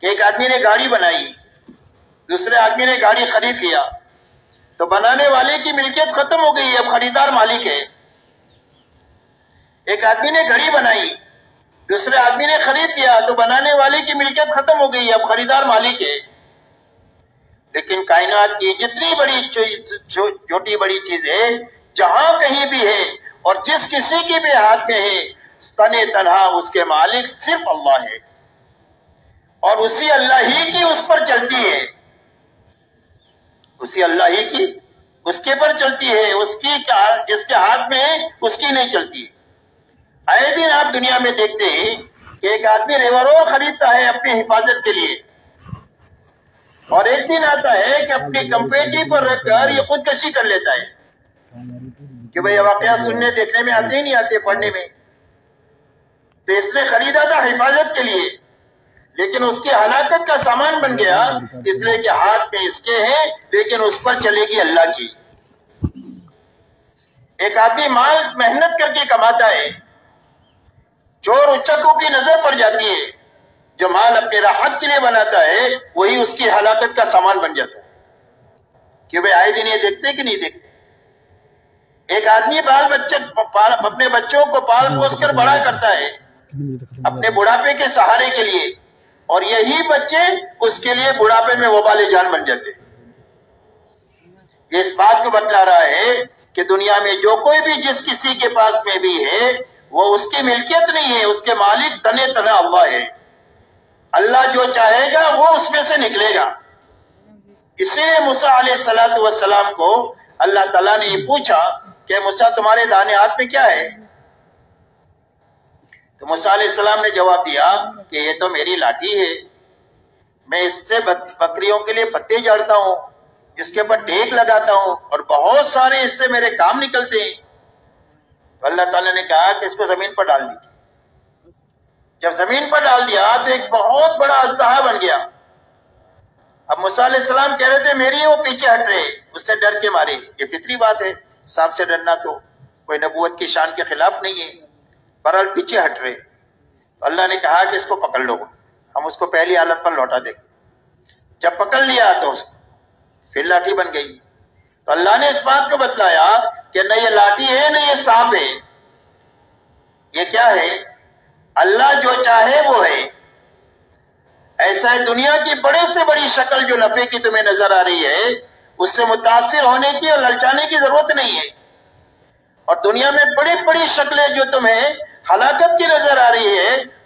کہ ایک آدمی نے گاڑی بنائی، دوسرے آدمی نے گاڑی خرید لیا تو بنانے والے کی ملکیت ختم ہو گئی، اب خریدار مالک ہے. ایک آدمی نے گھڑی بنائی، دوسرے آدمی نے خرید لیا تو بنانے والے کی ملکیت ختم ہو گئی، اب خریدار مالک ہے. لیکن کائنات کی جتنی بڑی چھوٹی بڑی چیزیں جہاں کہیں بھی ہے اور جس کسی کی بھی ہاتھ میں ہے، تنے تنہا اس کے مالک صرف اللہ ہے، اور اسی اللہ ہی کی اس پر چلتی ہے، اسی اللہ ہی کی اس کے پر چلتی ہے. اس کی جس کے ہاتھ میں ہے اس کی نہیں چلتی. آئے دن آپ دنیا میں دیکھتے ہیں کہ ایک آدمی ریورول خریدتا ہے اپنی حفاظت کے لیے، اور ایک دن آتا ہے کہ اپنی کمپیٹی پر رکھ کر یہ خودکشی کر لیتا ہے کہ بھئی واقعات سننے دیکھنے میں آتے ہی نہیں آتے، پڑھنے میں. تو اس نے خریدا تھا حفاظت کے لیے، لیکن اس کی ہلاکت کا سامان بن گیا، اس لیے کہ ہاتھ میں اس کے ہیں لیکن اس پر چلے گی اللہ کی. ایک آدمی مال محنت کر کے کماتا ہے، چور اچکوں کی نظر پڑ جاتی ہے. جو مال اپنے راحت کے لیے بناتا ہے وہی اس کی ہلاکت کا سامان بن جاتا ہے. کہ بھئی آئے دن یہ دیکھتے کہ نہیں دیکھتے؟ ایک آدمی اپنے بچوں کو پال پوس کر بڑا کرتا ہے اپنے بڑھاپے کے سہارے کے لیے، اور یہی بچے اس کے لیے بڑھاپے میں وبال جان بن جاتے ہیں. یہ اس بات کو بتلا رہا ہے کہ دنیا میں جو کوئی بھی جس کسی کے پاس میں بھی ہے وہ اس کی ملکیت نہیں ہے، اس کے مالک تنے تنہا اللہ ہے. اللہ جو چاہے گا وہ اس میں سے نکلے گا. اسی لیے موسیٰ علیہ السلام کو اللہ تعالیٰ نے یہ پوچھا کہ موسیٰ تمہارے دانے ہاتھ میں کیا ہے؟ تو موسیٰ علیہ السلام نے جواب دیا کہ یہ تو میری لاٹھی ہے، میں اس سے بکریوں کے لیے پتے جاڑتا ہوں، اس کے اوپر ٹیک لگاتا ہوں، اور بہت سارے اس سے میرے کام نکلتے ہیں. تو اللہ تعالیٰ نے کہا کہ اس کو زمین پر ڈال دیجیے. جب زمین پر ڈال دیا تو ایک بہت بڑا اژدہا بن گیا. اب موسیٰ علیہ السلام کہہ رہے تھے میری وہ پیچھے ہٹ رہے، اس سے ڈر کے مارے. یہ فطری بات ہے، سانپ سے ڈرنا تو کوئی نبوت کی شان کے خلاف نہیں ہے. بہرحال پیچھے ہٹ رہے تو اللہ نے کہا کہ اس کو پکڑ لو، ہم اس کو پہلی حالت پر لوٹا دیں. جب پکڑ لیا تو اس کو پھر لاٹھی بن گئی. تو اللہ نے اس بات کو بتلایا کہ نہ یہ لاٹھی ہے نہ یہ سانپ ہے. یہ کیا ہے؟ اللہ جو چاہے وہ ہے. ایسا ہے دنیا کی بڑے سے بڑی شکل جو نفع کی تمہیں نظر آ رہی ہے اس سے متاثر ہونے کی اور للچانے کی ضرورت نہیں ہے. اور دنیا میں بڑی بڑی شکلیں جو تمہیں ہلاکت کی نظر آ رہی ہے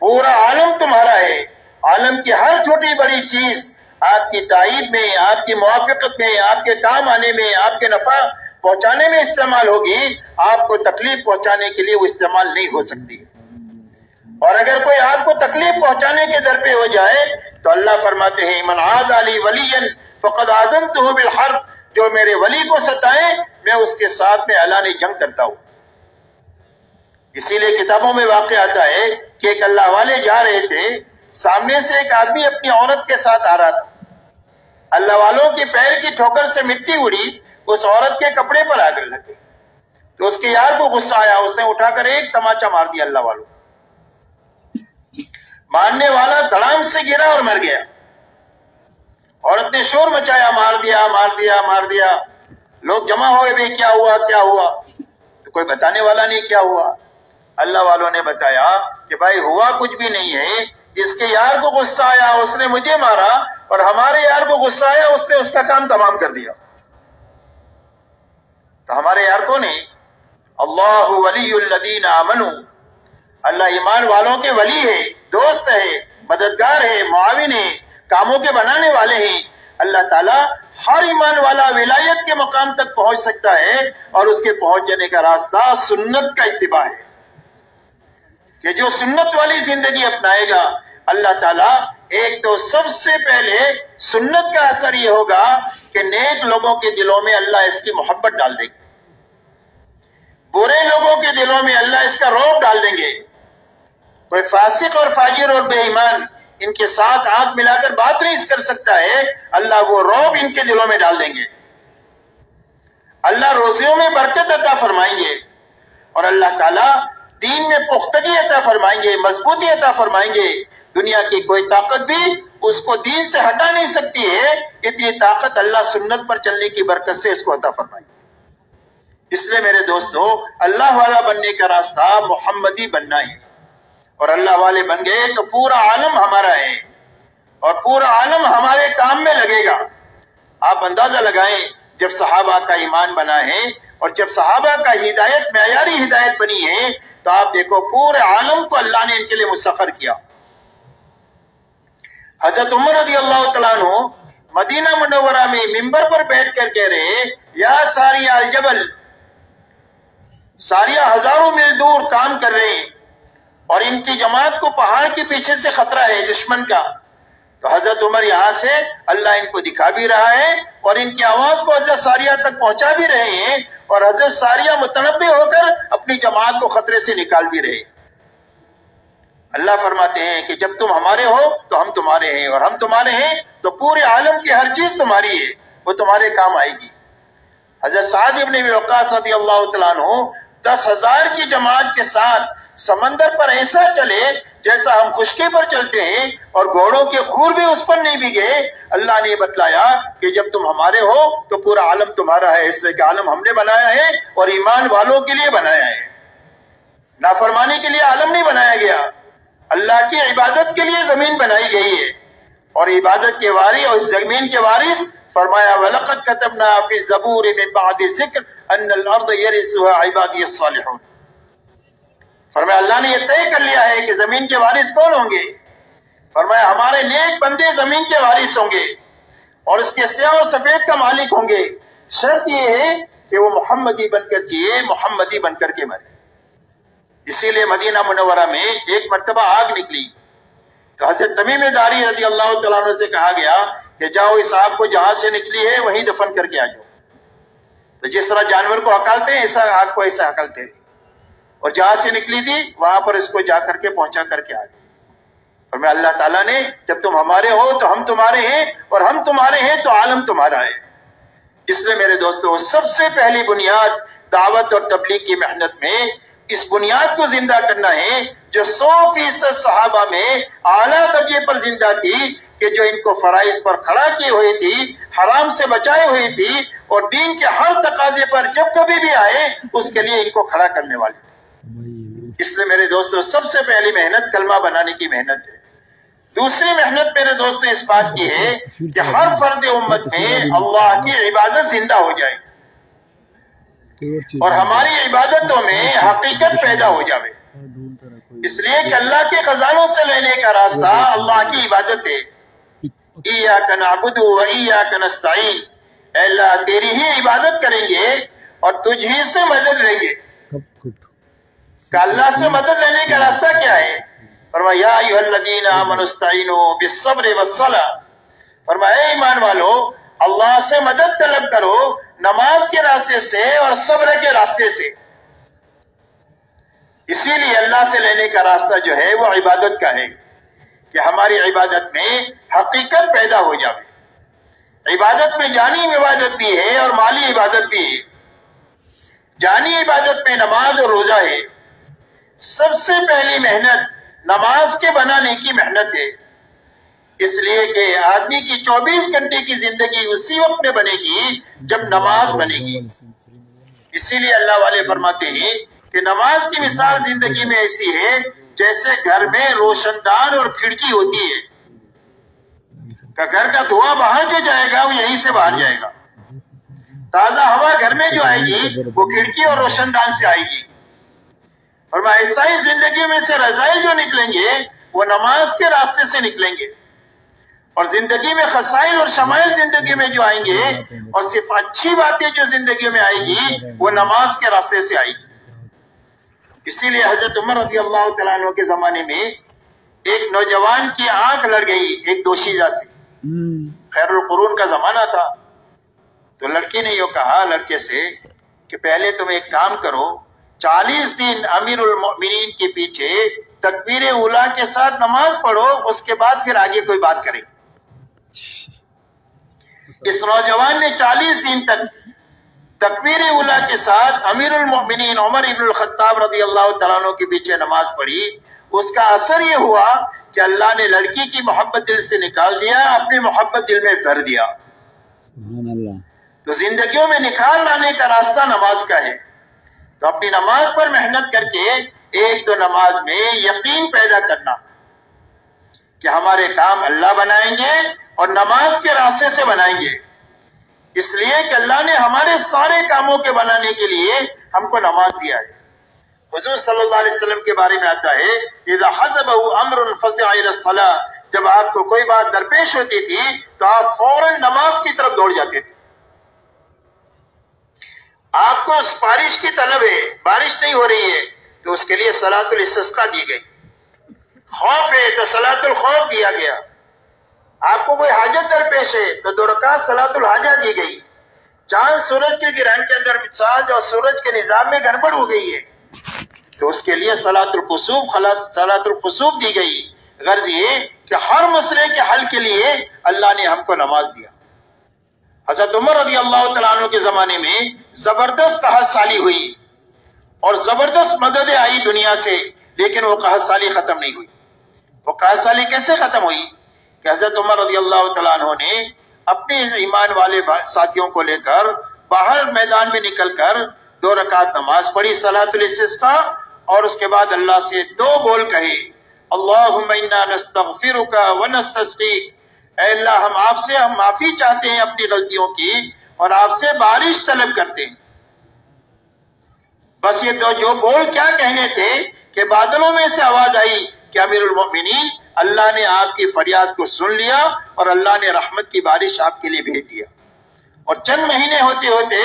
پورا عالم تمہارا ہے، عالم کی ہر چھوٹی بڑی چیز آپ کی تائید میں، آپ کی موافقت میں، آپ کے کام آنے میں، آپ کے نفع پہنچانے میں استعمال ہوگی، آپ کو تکلیف پہنچانے کے لیے وہ استعمال نہیں ہو سکتی۔ اور اگر کوئی آپ کو تکلیف پہنچانے کے در پہ ہو جائے تو اللہ فرماتے ہیں من عاد علی ولیا فقد آذنتہ بالحرب، جو میرے ولی کو ستائے میں اس کے ساتھ میں اعلان جنگ کرتا ہوں۔ اسی لیے کتابوں میں واقع آتا ہے کہ ایک اللہ والے جا رہے تھے، سامنے سے ایک آدمی اپنی عورت کے ساتھ آ رہا تھا، اللہ والوں کی پیر کی ٹھوکر سے مٹی اڑی، اس عورت کے کپڑے پر آ کر لگے تو اس کے یار کو غصہ آیا، اس نے اٹھا کر ایک تماچا مار دیا اللہ والوں، مارنے والا دھڑام سے گرا اور مر گیا، عورت نے شور مچایا مار دیا مار دیا مار دیا، لوگ جمع ہوئے بھی کیا ہوا کیا ہوا، تو کوئی بتانے والا نہیں کیا ہوا۔ اللہ والوں نے بتایا کہ بھائی ہوا کچھ بھی نہیں ہے، اس کے یار کو غصہ آیا اس نے مجھے مارا، اور ہمارے یار کو غصہ آیا اس نے اس کا کام تمام کر دیا۔ تو ہمارے یار کون ہے؟ اللہ ولی الذین آمنوا، اللہ ایمان والوں کے ولی ہے، دوست ہے، مددگار ہے، معاون ہے، کاموں کے بنانے والے ہیں۔ اللہ تعالیٰ ہر ایمان والا ولایت کے مقام تک پہنچ سکتا ہے، اور اس کے پہنچ جانے کا راستہ سنت کا اتباع ہے، کہ جو سنت والی زندگی اپنائے گا اللہ تعالیٰ ایک تو سب سے پہلے سنت کا اثر یہ ہوگا کہ نیک لوگوں کے دلوں میں اللہ اس کی محبت ڈال دیں گے، برے لوگوں کے دلوں میں اللہ اس کا رعب ڈال دیں گے۔ کوئی فاسق اور فاجر اور بے ایمان ان کے ساتھ ہاتھ ملا کر بات نہیں کر سکتا ہے، اللہ وہ رعب ان کے دلوں میں ڈال دیں گے، اللہ روزیوں میں برکت عطا فرمائیں گے، اور اللہ تعالیٰ دین میں پختگی عطا فرمائیں گے، مضبوطی عطا فرمائیں گے۔ دنیا کی کوئی طاقت بھی اس کو دین سے ہٹا نہیں سکتی ہے، اتنی طاقت اللہ سنت پر چلنے کی برکت سے اس کو عطا فرمائیں گے۔ اس لیے میرے دوستو، اللہ والا بننے کا راستہ محمدی بننا ہے، اور اللہ والے بن گئے تو پورا عالم ہمارا ہے، اور پورا عالم ہمارے کام میں لگے گا۔ آپ اندازہ لگائیں جب صحابہ کا ایمان بنا ہے، اور جب صحابہ کا ہدایت معیاری ہدایت بنی ہے، تو آپ دیکھو پورے عالم کو اللہ نے ان کے لیے مسخر کیا۔ حضرت عمر رضی اللہ تعالیٰ عنہ مدینہ منورہ میں ممبر پر بیٹھ کر کہہ رہے یا ساریہ الجبل، ساریہ ہزاروں میل دور کام کر رہے ہیں، اور ان کی جماعت کو پہاڑ کے پیچھے سے خطرہ ہے دشمن کا، تو حضرت عمر یہاں سے اللہ ان کو دکھا بھی رہا ہے، اور ان کی آواز کو حضرت ساریہ تک پہنچا بھی رہے ہیں، اور حضرت ساریہ متنبع ہو کر اپنی جماعت کو خطرے سے نکال بھی رہے۔ اللہ فرماتے ہیں کہ جب تم ہمارے ہو تو ہم تمہارے ہیں، اور ہم تمہارے ہیں تو پورے عالم کی ہر چیز تمہاری ہے، وہ تمہارے کام آئے گی۔ حضرت سعد ابن ابی وقاص رضی اللہ تعالیٰ عنہ 10,000 کی جماعت کے ساتھ سمندر پر ایسا چلے جیسا ہم خشکی پر چلتے ہیں، اور گھوڑوں کے خور بھی اس پر نہیں بھیگے۔ اللہ نے بتلایا کہ جب تم ہمارے ہو تو پورا عالم تمہارا ہے، اس لیے کہ عالم ہم نے بنایا ہے اور ایمان والوں کے لیے بنایا ہے، نافرمانی کے لیے عالم نہیں بنایا گیا، اللہ کی عبادت کے لیے زمین بنائی گئی ہے، اور عبادت کے وارث اور اس زمین کے وارث فرمایا وَلَقَدْ كَتَبْنَا فِي الزَّبُورِ مِن بَعْدِ الذِّكْرِ أَنَّ الْأَرْضَ يَرِثُهَا عِبَادِيَ الصَّالِحُونَ۔ فرمایا اللہ نے یہ طے کر لیا ہے کہ زمین کے وارث کون ہوں گے، فرمایا ہمارے نیک بندے زمین کے وارث ہوں گے، اور اس کے سیاہ اور سفید کا مالک ہوں گے، شرط یہ ہے کہ وہ محمدی بن کر جیے، محمدی بن کر کے مرے۔ اسی لیے مدینہ منورہ میں ایک مرتبہ آگ نکلی تو حضرت تمیم داری رضی اللہ تعالیٰ عنہ سے کہا گیا کہ جاؤ اس آگ کو جہاں سے نکلی ہے وہیں دفن کر کے آ جاؤ۔ تو جس طرح جانور کو ہکالتے ہیں ایسا آگ کو ایسا ہکالتے تھے، اور جہاں سے نکلی تھی وہاں پر اس کو جا کر کے پہنچا کر کے آ گئی۔ اور میں اللہ تعالیٰ نے جب تم ہمارے ہو تو ہم تمہارے ہیں، اور ہم تمہارے ہیں تو عالم تمہارا ہے۔ اس لیے میرے دوستو سب سے پہلی بنیاد دعوت اور تبلیغ کی محنت میں اس بنیاد کو زندہ کرنا ہے جو 100% صحابہ میں اعلیٰ درجے پر زندہ تھی، کہ جو ان کو فرائض پر کھڑا کیے ہوئی تھی، حرام سے بچائے ہوئی تھی، اور دین کے ہر تقاضے پر جب کبھی بھی آئے اس کے لیے ان کو کھڑا کرنے والی۔ اس لیے میرے دوستو سب سے پہلی محنت کلمہ بنانے کی محنت ہے۔ دوسری محنت میرے دوستو اس بات کی ہے کہ ہر فرد امت میں اللہ کی عبادت زندہ ہو جائے، اور ہماری عبادتوں میں حقیقت پیدا ہو جائے۔ اس لیے کہ اللہ کے خزانوں سے لینے کا راستہ اللہ کی عبادت ہے. ایاک نعبد و ایاک نستعین، اے اللہ تیری ہی عبادت کریں گے اور تجھ ہی سے مدد لیں گے. کہ اللہ سے مدد لینے کا راستہ کیا ہے؟ فرمایا یا ایھا الذین آمنوا استعینوا بالصبر والصلاۃ، فرمایا اے ایمان والو اللہ سے مدد طلب کرو نماز کے راستے سے اور صبر کے راستے سے. اسی لیے اللہ سے لینے کا راستہ جو ہے وہ عبادت کا ہے کہ ہماری عبادت میں حقیقت پیدا ہو جائے. عبادت میں جانی عبادت بھی ہے اور مالی عبادت بھی ہے. جانی عبادت میں نماز اور روزہ ہے. سب سے پہلی محنت نماز کے بنانے کی محنت ہے، اس لیے کہ آدمی کی 24 گھنٹے کی زندگی اسی وقت میں بنے گی جب نماز بنے گی. اسی لیے اللہ والے فرماتے ہیں کہ نماز کی مثال زندگی میں ایسی ہے جیسے گھر میں روشن دان اور کھڑکی ہوتی ہے کہ گھر کا دھواں باہر جو جائے گا وہ یہیں سے باہر جائے گا. تازہ ہوا گھر میں جو آئے گی وہ کھڑکی اور روشن دان سے آئے گی. اور ایسا ہی زندگی میں سے رضائل جو نکلیں گے وہ نماز کے راستے سے نکلیں گے، اور زندگی میں خسائل اور شمائل زندگی میں جو آئیں گے اور صرف اچھی باتیں جو زندگی میں آئے گی وہ نماز کے راستے سے آئے گی. اسی لیے حضرت عمر رضی اللہ تعالیٰ عنہ کے زمانے میں ایک نوجوان کی آنکھ لڑ گئی ایک دوشیزہ سے. خیر القرون کا زمانہ تھا. تو لڑکی نے یہ کہا لڑکے سے کہ پہلے تم ایک کام کرو، 40 دن امیر المؤمنین کے پیچھے تکبیر اولا کے ساتھ نماز پڑھو، اس کے بعد پھر آگے کوئی بات کریں. اس نوجوان نے 40 دن تک تکبیر اولا کے ساتھ امیر المؤمنین عمر ابن الخطاب رضی اللہ تعالیٰ عنہ کے پیچھے نماز پڑھی. اس کا اثر یہ ہوا کہ اللہ نے لڑکی کی محبت دل سے نکال دیا، اپنی محبت دل میں بھر دیا. تو زندگیوں میں نکھار لانے کا راستہ نماز کا ہے. تو اپنی نماز پر محنت کر کے ایک تو نماز میں یقین پیدا کرنا کہ ہمارے کام اللہ بنائیں گے اور نماز کے راستے سے بنائیں گے. اس لیے کہ اللہ نے ہمارے سارے کاموں کے بنانے کے لیے ہم کو نماز دیا ہے. حضور صلی اللہ علیہ وسلم کے بارے میں آتا ہے اذا حزبه امر فزع الى الصلاۃ، جب آپ کو کوئی بات درپیش ہوتی تھی تو آپ فوراً نماز کی طرف دوڑ جاتے تھے. آپ کو بارش کی طلب ہے، بارش نہیں ہو رہی ہے تو اس کے لیے صلاۃ الاستسقاء دی گئی. خوف ہے تو صلاۃ الخوف دیا گیا. آپ کو کوئی حاجت درپیش ہے تو 2 رکعت صلاۃ الحاجہ دی گئی. چاند سورج کے گرہن کے اندر چاند اور سورج کے نظام میں گڑبڑ ہو گئی ہے تو اس کے لیے صلاۃ الکسوف دی گئی. غرض یہ کہ ہر مسئلے کے حل کے لیے اللہ نے ہم کو نماز دیا. حضرت عمر رضی اللہ تعالیٰ عنہ کے زمانے میں زبردست قحط سالی ہوئی اور زبردست مدد آئی دنیا سے، لیکن وہ قحط سالی ختم نہیں ہوئی. وہ قحط سالی کیسے ختم ہوئی کہ حضرت عمر رضی اللہ تعالیٰ عنہ نے اپنے ایمان والے ساتھیوں کو لے کر باہر میدان میں نکل کر 2 رکعت نماز پڑھی صلاۃ الاستسقاء، اور اس کے بعد اللہ سے 2 بول کہے اللہم انا نستغفرک ونستسقیک، اے اللہ ہم آپ سے معافی چاہتے ہیں اپنی غلطیوں کی اور آپ سے بارش طلب کرتے ہیں. بس یہ جو بول کیا کہنے تھے کہ بادلوں میں سے آواز آئی کہ امیر المؤمنین اللہ نے آپ کی فریاد کو سن لیا اور اللہ نے رحمت کی بارش آپ کے لیے بھیج دیا. اور چند مہینے ہوتے ہوتے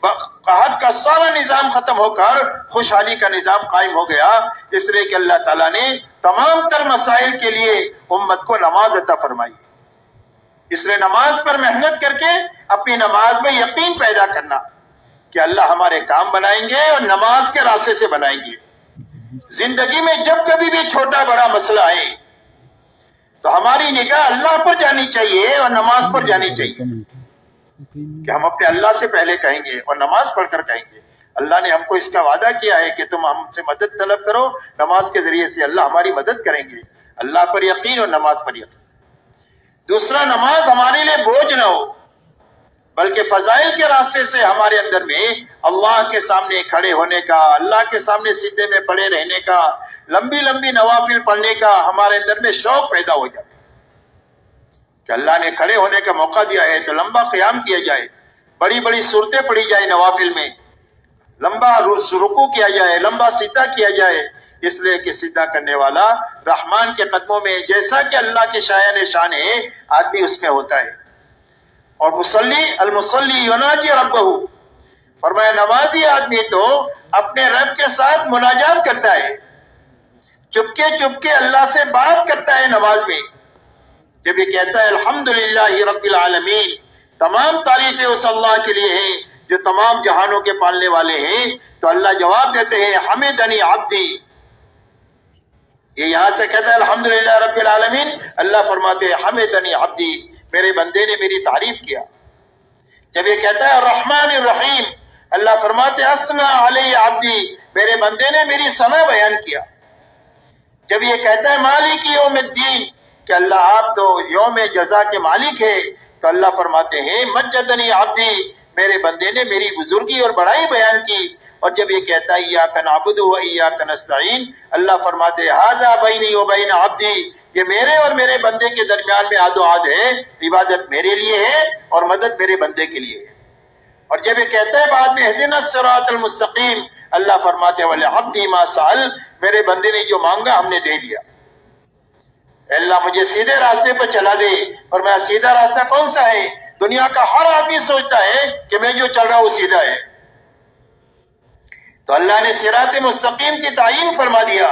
قحط کا سارا نظام ختم ہو کر خوشحالی کا نظام قائم ہو گیا، اس لیے کہ اللہ تعالیٰ نے تمام تر مسائل کے لیے امت کو نماز عطا فرمائی. اس لیے نماز پر محنت کر کے اپنی نماز میں یقین پیدا کرنا کہ اللہ ہمارے کام بنائیں گے اور نماز کے راستے سے بنائیں گے. زندگی میں جب کبھی بھی چھوٹا بڑا مسئلہ آئے تو ہماری نگاہ اللہ پر جانی چاہیے اور نماز پر جانی چاہیے کہ ہم اپنے اللہ سے پہلے کہیں گے اور نماز پڑھ کر کہیں گے. اللہ نے ہم کو اس کا وعدہ کیا ہے کہ تم ہم سے مدد طلب کرو، نماز کے ذریعے سے اللہ ہماری مدد کریں گے. اللہ پر یقین اور نماز پر یقین. دوسرا، نماز ہمارے لیے بوجھ نہ ہو بلکہ فضائل کے راستے سے ہمارے اندر میں اللہ کے سامنے کھڑے ہونے کا، اللہ کے سامنے سجدے میں پڑے رہنے کا، لمبی لمبی نوافل پڑھنے کا ہمارے اندر میں شوق پیدا ہو جائے کہ اللہ نے کھڑے ہونے کا موقع دیا ہے تو لمبا قیام کیا جائے، بڑی بڑی صورتیں پڑھی جائے نوافل میں، لمبا رکوع کیا جائے، لمبا سجدہ کیا جائے. اس لیے کہ سجدہ کرنے والا رحمان کے قدموں میں جیسا کہ اللہ کے شایان شان ہے آدمی اس میں ہوتا ہے. اور المصلی یناجی ربہ، فرمایا نمازی آدمی تو اپنے رب کے ساتھ مناجات کرتا ہے، چپکے چپکے اللہ سے بات کرتا ہے نماز میں. جب یہ کہتا ہے الحمدللہ رب العالمین، تمام تعریفیں اس اللہ کے لیے ہیں جو تمام جہانوں کے پالنے والے ہیں، تو اللہ جواب دیتے ہیں حمدنی عبدی. یہ یہاں سے کہتا ہے الحمدللہ رب العالمین، اللہ فرماتے ہیں حمدنی عبدی، میرے بندے نے میری تعریف کیا. جب یہ کہتا ہے الرحمن الرحیم، اللہ فرماتے ہیں اثنا علی عبدی، میرے بندے نے میری ثنا بیان کیا. جب یہ کہتا ہے مالک یوم الدین، کہ اللہ آپ تو یوم جزا کے مالک ہے، تو اللہ فرماتے ہیں مجدنی عبدی، میرے بندے نے میری بزرگی اور بڑائی بیان کی. اور جب یہ کہتا ہے ایاک نعبد و ایاک نستعین، اللہ فرماتے ہیں ھذا بینی و بین عبدی، یہ میرے اور میرے بندے کے درمیان میں عہد و عہد ہے، عبادت میرے لیے ہے اور مدد میرے بندے کے لیے ہے. اور جب یہ کہتا ہے بعد میں اہدنا الصراط المستقیم، اللہ فرماتے ہیں ولعبدی ما سأل، میرے بندے نے جو مانگا ہم نے دے دیا. اے اللہ مجھے سیدھے راستے پر چلا دے. اور میں سیدھا راستہ کون سا ہے؟ دنیا کا ہر آدمی سوچتا ہے کہ میں جو چل رہا ہوں سیدھا ہے، تو اللہ نے صراط مستقیم کی تعین فرما دیا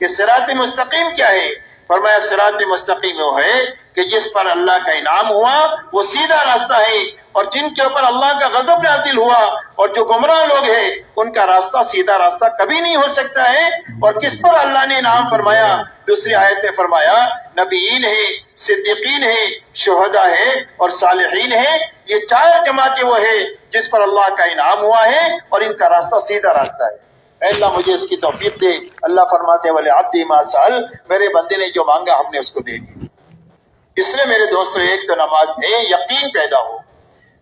کہ صراط مستقیم کیا ہے. فرمایا صراط مستقیم وہ ہے کہ جس پر اللہ کا انعام ہوا وہ سیدھا راستہ ہے، اور جن کے اوپر اللہ کا غضب نازل ہوا اور جو گمراہ لوگ ہیں ان کا راستہ سیدھا راستہ کبھی نہیں ہو سکتا ہے. اور کس پر اللہ نے انعام فرمایا؟ دوسری آیت میں فرمایا نبیین ہیں، صدیقین ہیں، شہداء ہیں اور صالحین ہیں. یہ چار جماعتیں وہ ہیں جس پر اللہ کا انعام ہوا ہے اور ان کا راستہ سیدھا راستہ ہے. اے اللہ مجھے اس کی توفیق دے. اللہ فرماتے وَلِعَبْدِي مَا سَأَلَ، میرے بندے نے جو مانگا ہم نے اس کو دے دیا. اس لیے میرے دوستو ایک تو نماز میں یقین پیدا ہو،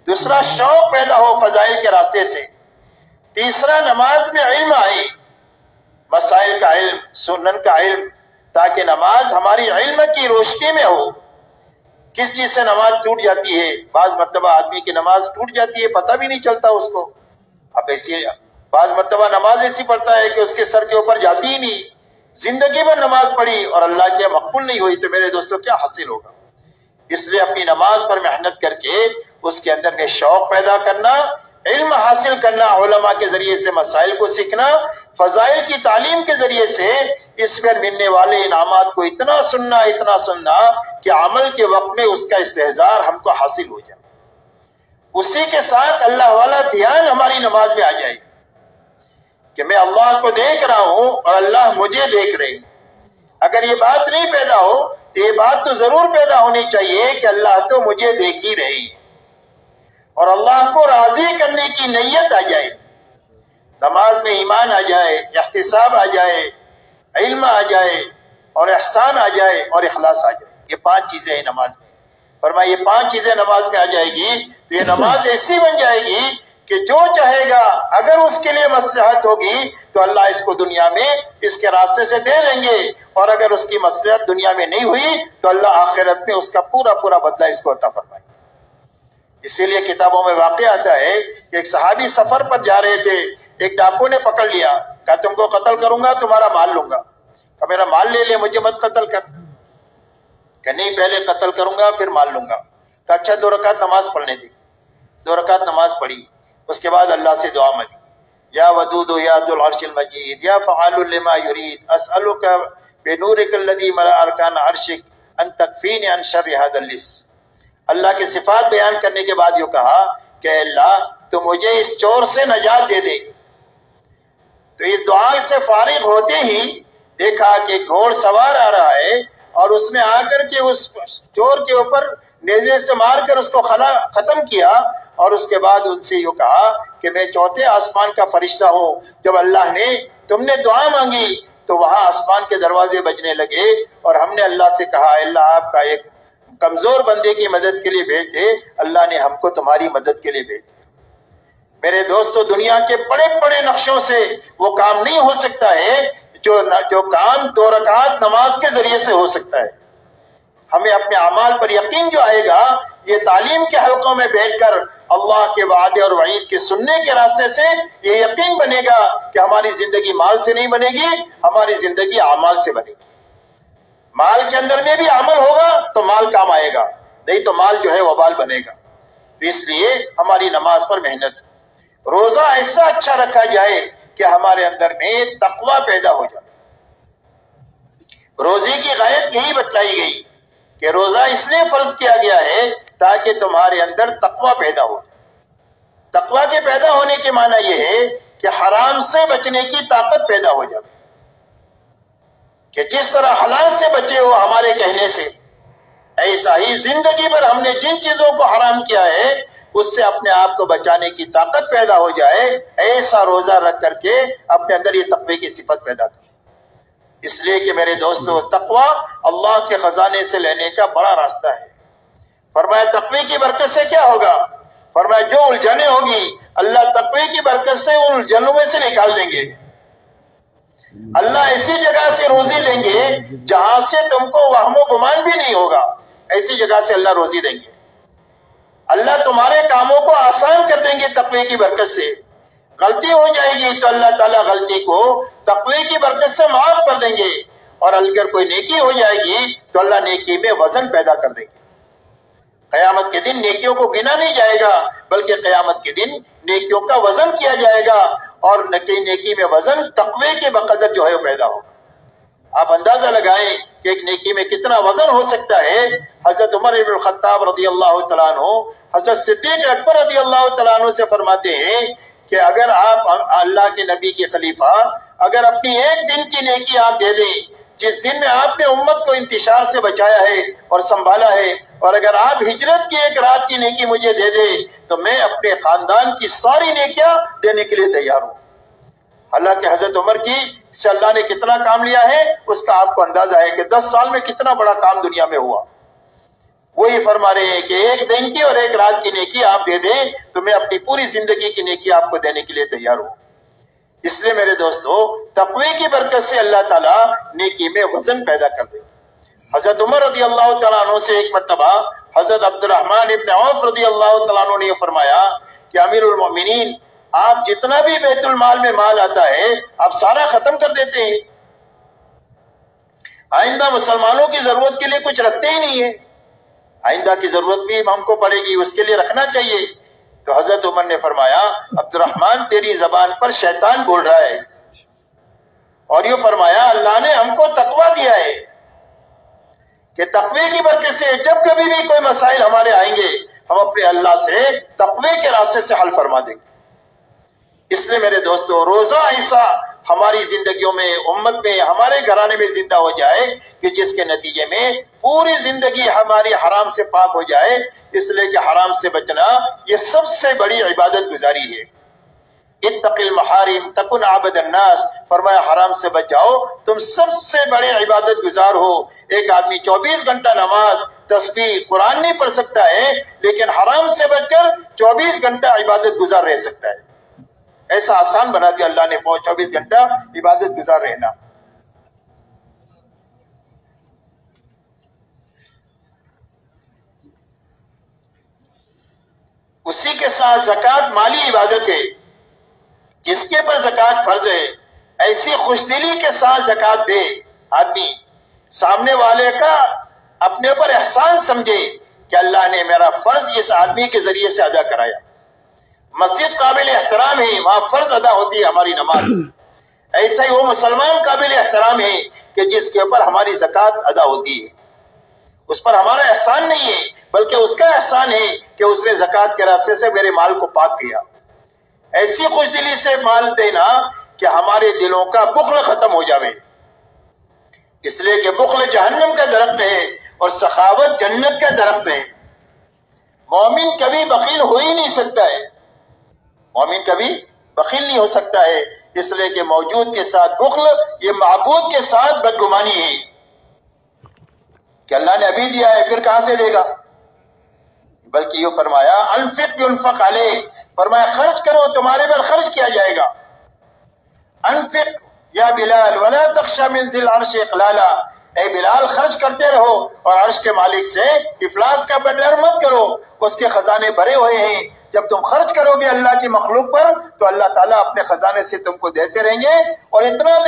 دوسرا شوق پیدا ہو فضائل کے راستے سے، تیسرا نماز میں علم آئے، مسائل کا علم، سنن کا علم، تاکہ نماز ہماری علم کی روشنی میں ہو. کس چیز سے نماز ٹوٹ جاتی ہے؟ بعض مرتبہ آدمی کی نماز ٹوٹ جاتی ہے، پتہ بھی نہیں چلتا اس کو. اب ایسی بعض مرتبہ نماز ایسی پڑھتا ہے کہ اس کے سر کے اوپر جاتی ہی نہیں، زندگی میں نماز پڑھی اور اللہ کے مقبول نہیں ہوئی، تو میرے دوستوں کیا حاصل ہوگا؟ اس لیے اپنی نماز پر محنت کر کے اس کے اندر میں شوق پیدا کرنا، علم حاصل کرنا، علماء کے ذریعے سے مسائل کو سیکھنا، فضائل کی تعلیم کے ذریعے سے اس پر ملنے والے انعامات کو اتنا سننا کہ عمل کے وقت میں اس کا استحضار ہم کو حاصل ہو جائے. اسی کے ساتھ اللہ والا دھیان ہماری نماز میں آ جائے کہ میں اللہ کو دیکھ رہا ہوں اور اللہ مجھے دیکھ رہے. اگر یہ بات نہیں پیدا ہو تو یہ بات تو ضرور پیدا ہونی چاہیے کہ اللہ تو مجھے دیکھ ہی رہی، اور اللہ کو راضی کرنے کی نیت آ جائے. نماز میں ایمان آ جائے، احتساب آ جائے، علم آ جائے اور احسان آ جائے اور اخلاص آ جائے. یہ 5 چیزیں ہیں نماز میں. فرمایا یہ 5 چیزیں نماز میں آ جائے گی تو یہ نماز ایسی بن جائے گی کہ جو چاہے گا اگر اس کے لیے مصلحت ہوگی تو اللہ اس کو دنیا میں اس کے راستے سے دے دیں گے، اور اگر اس کی مصلحت دنیا میں نہیں ہوئی تو اللہ آخرت میں اس کا پورا بدلہ اس کو عطا فرمائے. اسی لیے کتابوں میں واقع آتا ہے کہ ایک صحابی سفر پر جا رہے تھے، ایک ڈاکو نے پکڑ لیا، کہا تم کو قتل کروں گا، تمہارا مال لوں گا. کہا میرا مال لے لے، مجھے مت قتل کر. کہ نہیں پہلے قتل کروں گا پھر مال لوں گا. کہا اچھا 2 رکعت نماز پڑھنے دی. 2 رکعت نماز پڑھی، اس کے بعد اللہ سے دعا مانگی، یا ودود یا ذو العرش المجید یا فعال لما یرید اسألک بنورک الذی ملأ ارکان عرشک ان تکفینی عن شر ھذا اللص. اللہ کی صفات بیان کرنے کے بعد یہ کہا کہ اللہ تو مجھے اس چور سے نجات دے دے. تو اس دعا سے فارغ ہوتے ہی دیکھا کہ گھوڑ سوار آ رہا ہے اور اس نے آ کر کے اس چور کے اوپر نیزے سے مار کر اس کو ختم کیا، اور اس کے بعد ان سے یہ کہا کہ میں 4تھے آسمان کا فرشتہ ہوں. جب اللہ نے تم نے دعا مانگی تو وہاں آسمان کے دروازے بجنے لگے، اور ہم نے اللہ سے کہا اللہ آپ کا ایک کمزور بندے کی مدد کے لیے بھیج دے. اللہ نے ہم کو تمہاری مدد کے لیے بھیج دیا. میرے دوستو دنیا کے بڑے نقشوں سے وہ کام نہیں ہو سکتا ہے جو کام 2 رکعت نماز کے ذریعے سے ہو سکتا ہے. ہمیں اپنے اعمال پر یقین جو آئے گا، یہ تعلیم کے حلقوں میں بیٹھ کر اللہ کے وعدے اور وعید کے سننے کے راستے سے یہ یقین بنے گا کہ ہماری زندگی مال سے نہیں بنے گی، ہماری زندگی اعمال سے بنے گی۔ مال کے اندر میں بھی عمل ہوگا تو مال کام آئے گا، نہیں تو مال جو ہے وبال بنے گا۔ تو اس لیے ہماری نماز پر محنت، روزہ ایسا اچھا رکھا جائے کہ ہمارے اندر میں تقوی پیدا ہو جائے۔ روزے کی غایت یہی بتلائی گئی کہ روزہ اس لیے فرض کیا گیا ہے تاکہ تمہارے اندر تقوی پیدا ہو جائے۔ تقوی کے پیدا ہونے کے معنی یہ ہے کہ حرام سے بچنے کی طاقت پیدا ہو جائے، کہ جس طرح حلال سے بچے ہو ہمارے کہنے سے، ایسا ہی زندگی پر ہم نے جن چیزوں کو حرام کیا ہے اس سے اپنے آپ کو بچانے کی طاقت پیدا ہو جائے، ایسا روزہ رکھ کر کے اپنے اندر یہ تقوی کی صفت پیدا کرے۔ اس لیے کہ میرے دوستو، تقوی اللہ کے خزانے سے لینے کا بڑا راستہ ہے۔ فرمایا تقوی کی برکت سے کیا ہوگا؟ فرمایا جو الجھنیں ہوگی اللہ تقوی کی برکت سے ان الجھنوں میں سے نکال دیں گے۔ اللہ ایسی جگہ سے روزی دیں گے جہاں سے تم کو وہم و گمان بھی نہیں ہوگا، ایسی جگہ سے اللہ روزی دیں گے۔ اللہ تمہارے کاموں کو آسان کر دیں گے تقوی کی برکت سے۔ غلطی ہو جائے گی تو اللہ تعالیٰ غلطی کو تقوی کی برکت سے معاف کر دیں گے، اور اگر کوئی نیکی ہو جائے گی تو اللہ نیکی میں وزن پیدا کر دیں گے۔ قیامت کے دن نیکیوں کو گنا نہیں جائے گا، بلکہ قیامت کے دن نیکیوں کا وزن کیا جائے گا، اور نیکی میں وزن تقوی کے بقدر جو ہے وہ پیدا ہوگا۔ آپ اندازہ لگائیں کہ ایک نیکی میں کتنا وزن ہو سکتا ہے۔ حضرت عمر بن الخطاب رضی اللہ تعالیٰ عنہ حضرت صدیق اکبر رضی اللہ تعالیٰ عنہ سے فرماتے ہیں کہ اگر آپ اللہ کے نبی کے خلیفہ اگر اپنی ایک دن کی نیکی آپ دے دیں، جس دن میں آپ نے امت کو انتشار سے بچایا ہے اور سنبھالا ہے، اور اگر آپ ہجرت کی ایک رات کی نیکی مجھے دے دیں تو میں اپنے خاندان کی ساری نیکیاں دینے کے لیے تیار ہوں۔ حالانکہ حضرت عمر کی سے اللہ نے کتنا کام لیا ہے اس کا آپ کو اندازہ ہے کہ 10 سال میں کتنا بڑا کام دنیا میں ہوا۔ وہی فرما رہے ہیں کہ ایک دن کی اور ایک رات کی نیکی آپ دے دیں تو میں اپنی پوری زندگی کی نیکی آپ کو دینے کے لیے تیار ہوں۔ اس لیے میرے دوستو، تقوی کی برکت سے اللہ تعالیٰ نیکی میں وزن پیدا کر دے۔ حضرت عمر رضی اللہ تعالیٰ عنہ سے ایک مرتبہ حضرت عبد الرحمن ابن عوف رضی اللہ تعالیٰ عنہ نے یہ فرمایا کہ امیر المؤمنین، آپ جتنا بھی بیت المال میں مال آتا ہے آپ سارا ختم کر دیتے ہیں، آئندہ مسلمانوں کی ضرورت کے لیے کچھ رکھتے ہی نہیں ہے، آئندہ کی ضرورت بھی ہم کو پڑے گی، اس کے لیے رکھنا چاہیے۔ تو حضرت عمر نے فرمایا عبد الرحمن تیری زبان پر شیطان بول رہا ہے، اور یہ فرمایا اللہ نے ہم کو تقوی دیا ہے کہ تقوی کی برکت سے جب کبھی بھی کوئی مسائل ہمارے آئیں گے ہم اپنے اللہ سے تقوی کے راستے سے حل فرما دیں گے۔ اس لیے میرے دوستو، روزہ ایسا ہماری زندگیوں میں، امت میں، ہمارے گھرانے میں زندہ ہو جائے کہ جس کے نتیجے میں پوری زندگی ہماری حرام سے پاک ہو جائے۔ اس لیے کہ حرام سے بچنا یہ سب سے بڑی عبادت گزاری ہے۔ اتق المحارم تکن عبد الناس، فرمایا حرام سے بچ جاؤ تم سب سے بڑے عبادت گزار ہو۔ ایک آدمی 24 گھنٹہ نماز، تسبیح، قرآن نہیں پڑھ سکتا ہے، لیکن حرام سے بچ کر 24 گھنٹہ عبادت گزار رہ سکتا ہے۔ ایسا آسان بنا دیا اللہ نے 24 گھنٹہ عبادت گزار رہنا۔ اسی کے ساتھ زکوٰۃ مالی عبادت ہے، جس کے پر زکوٰۃ فرض ہے، ایسی خوش دلی کے ساتھ زکوٰۃ دے آدمی، سامنے والے کا اپنے پر احسان سمجھے کہ اللہ نے میرا فرض اس آدمی کے ذریعے سے ادا کرایا۔ مسجد قابل احترام ہے، وہاں فرض ادا ہوتی ہے ہماری نماز، ایسا ہی وہ مسلمان قابل احترام ہے کہ جس کے اوپر ہماری زکوٰۃ ادا ہوتی ہے۔ اس پر ہمارا احسان نہیں ہے بلکہ اس کا احسان ہے کہ اس نے زکوٰۃ کے راستے سے میرے مال کو پاک کیا۔ ایسی خوش دلی سے مال دینا کہ ہمارے دلوں کا بخل ختم ہو جاوے، اس لیے کہ بخل جہنم کا درخت ہے اور سخاوت جنت کا درخت ہے۔ مومن کبھی بخیل ہو ہی نہیں سکتا ہے، مومن کبھی بخیل نہیں ہو سکتا ہے، اس لیے کہ موجود کے ساتھ بخل یہ معبود کے ساتھ بدگمانی ہے کہ اللہ نے ابھی دیا ہے پھر کہاں سے دے گا، بلکہ یہ فرمایا انفق ينفق علیک، فرمایا خرچ کرو تمہارے پر خرچ کیا جائے گا۔ انفق یا بلال ولا تخشى من ذی العرش اقلالا، اے بلال خرچ خرچ کرتے رہو اور عرش کے مالک سے افلاس کا ڈر مت کرو، اس کے خزانے بھرے ہوئے ہیں۔ جب تم خرچ کرو گے اللہ کی مخلوق پر تو اللہ تعالیٰ اپنے خزانے سے تم کو دیتے رہیں گے، اور اتنا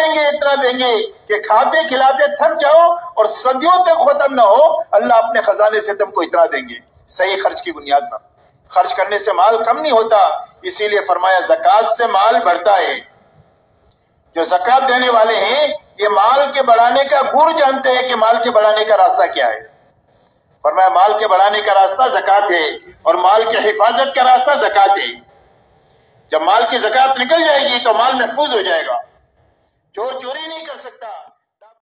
دیں گے کہ کھاتے کھلاتے تھک جاؤ اور صدیوں تک ختم نہ ہو، اللہ اپنے خزانے سے تم کو اتنا دیں گے، صحیح خرچ کی بنیاد پر۔ خرچ کرنے سے مال کم نہیں ہوتا، اسی لیے فرمایا زکوٰۃ سے مال بڑھتا ہے۔ جو زکوٰۃ دینے والے ہیں یہ مال کے بڑھانے کا گر جانتے ہیں کہ مال کے بڑھانے کا راستہ کیا ہے۔ فرمایا مال کے بڑھانے کا راستہ زکوٰۃ ہے، اور مال کے حفاظت کا راستہ زکوٰۃ ہے۔ جب مال کی زکوٰۃ نکل جائے گی تو مال محفوظ ہو جائے گا، چور چوری نہیں کر سکتا۔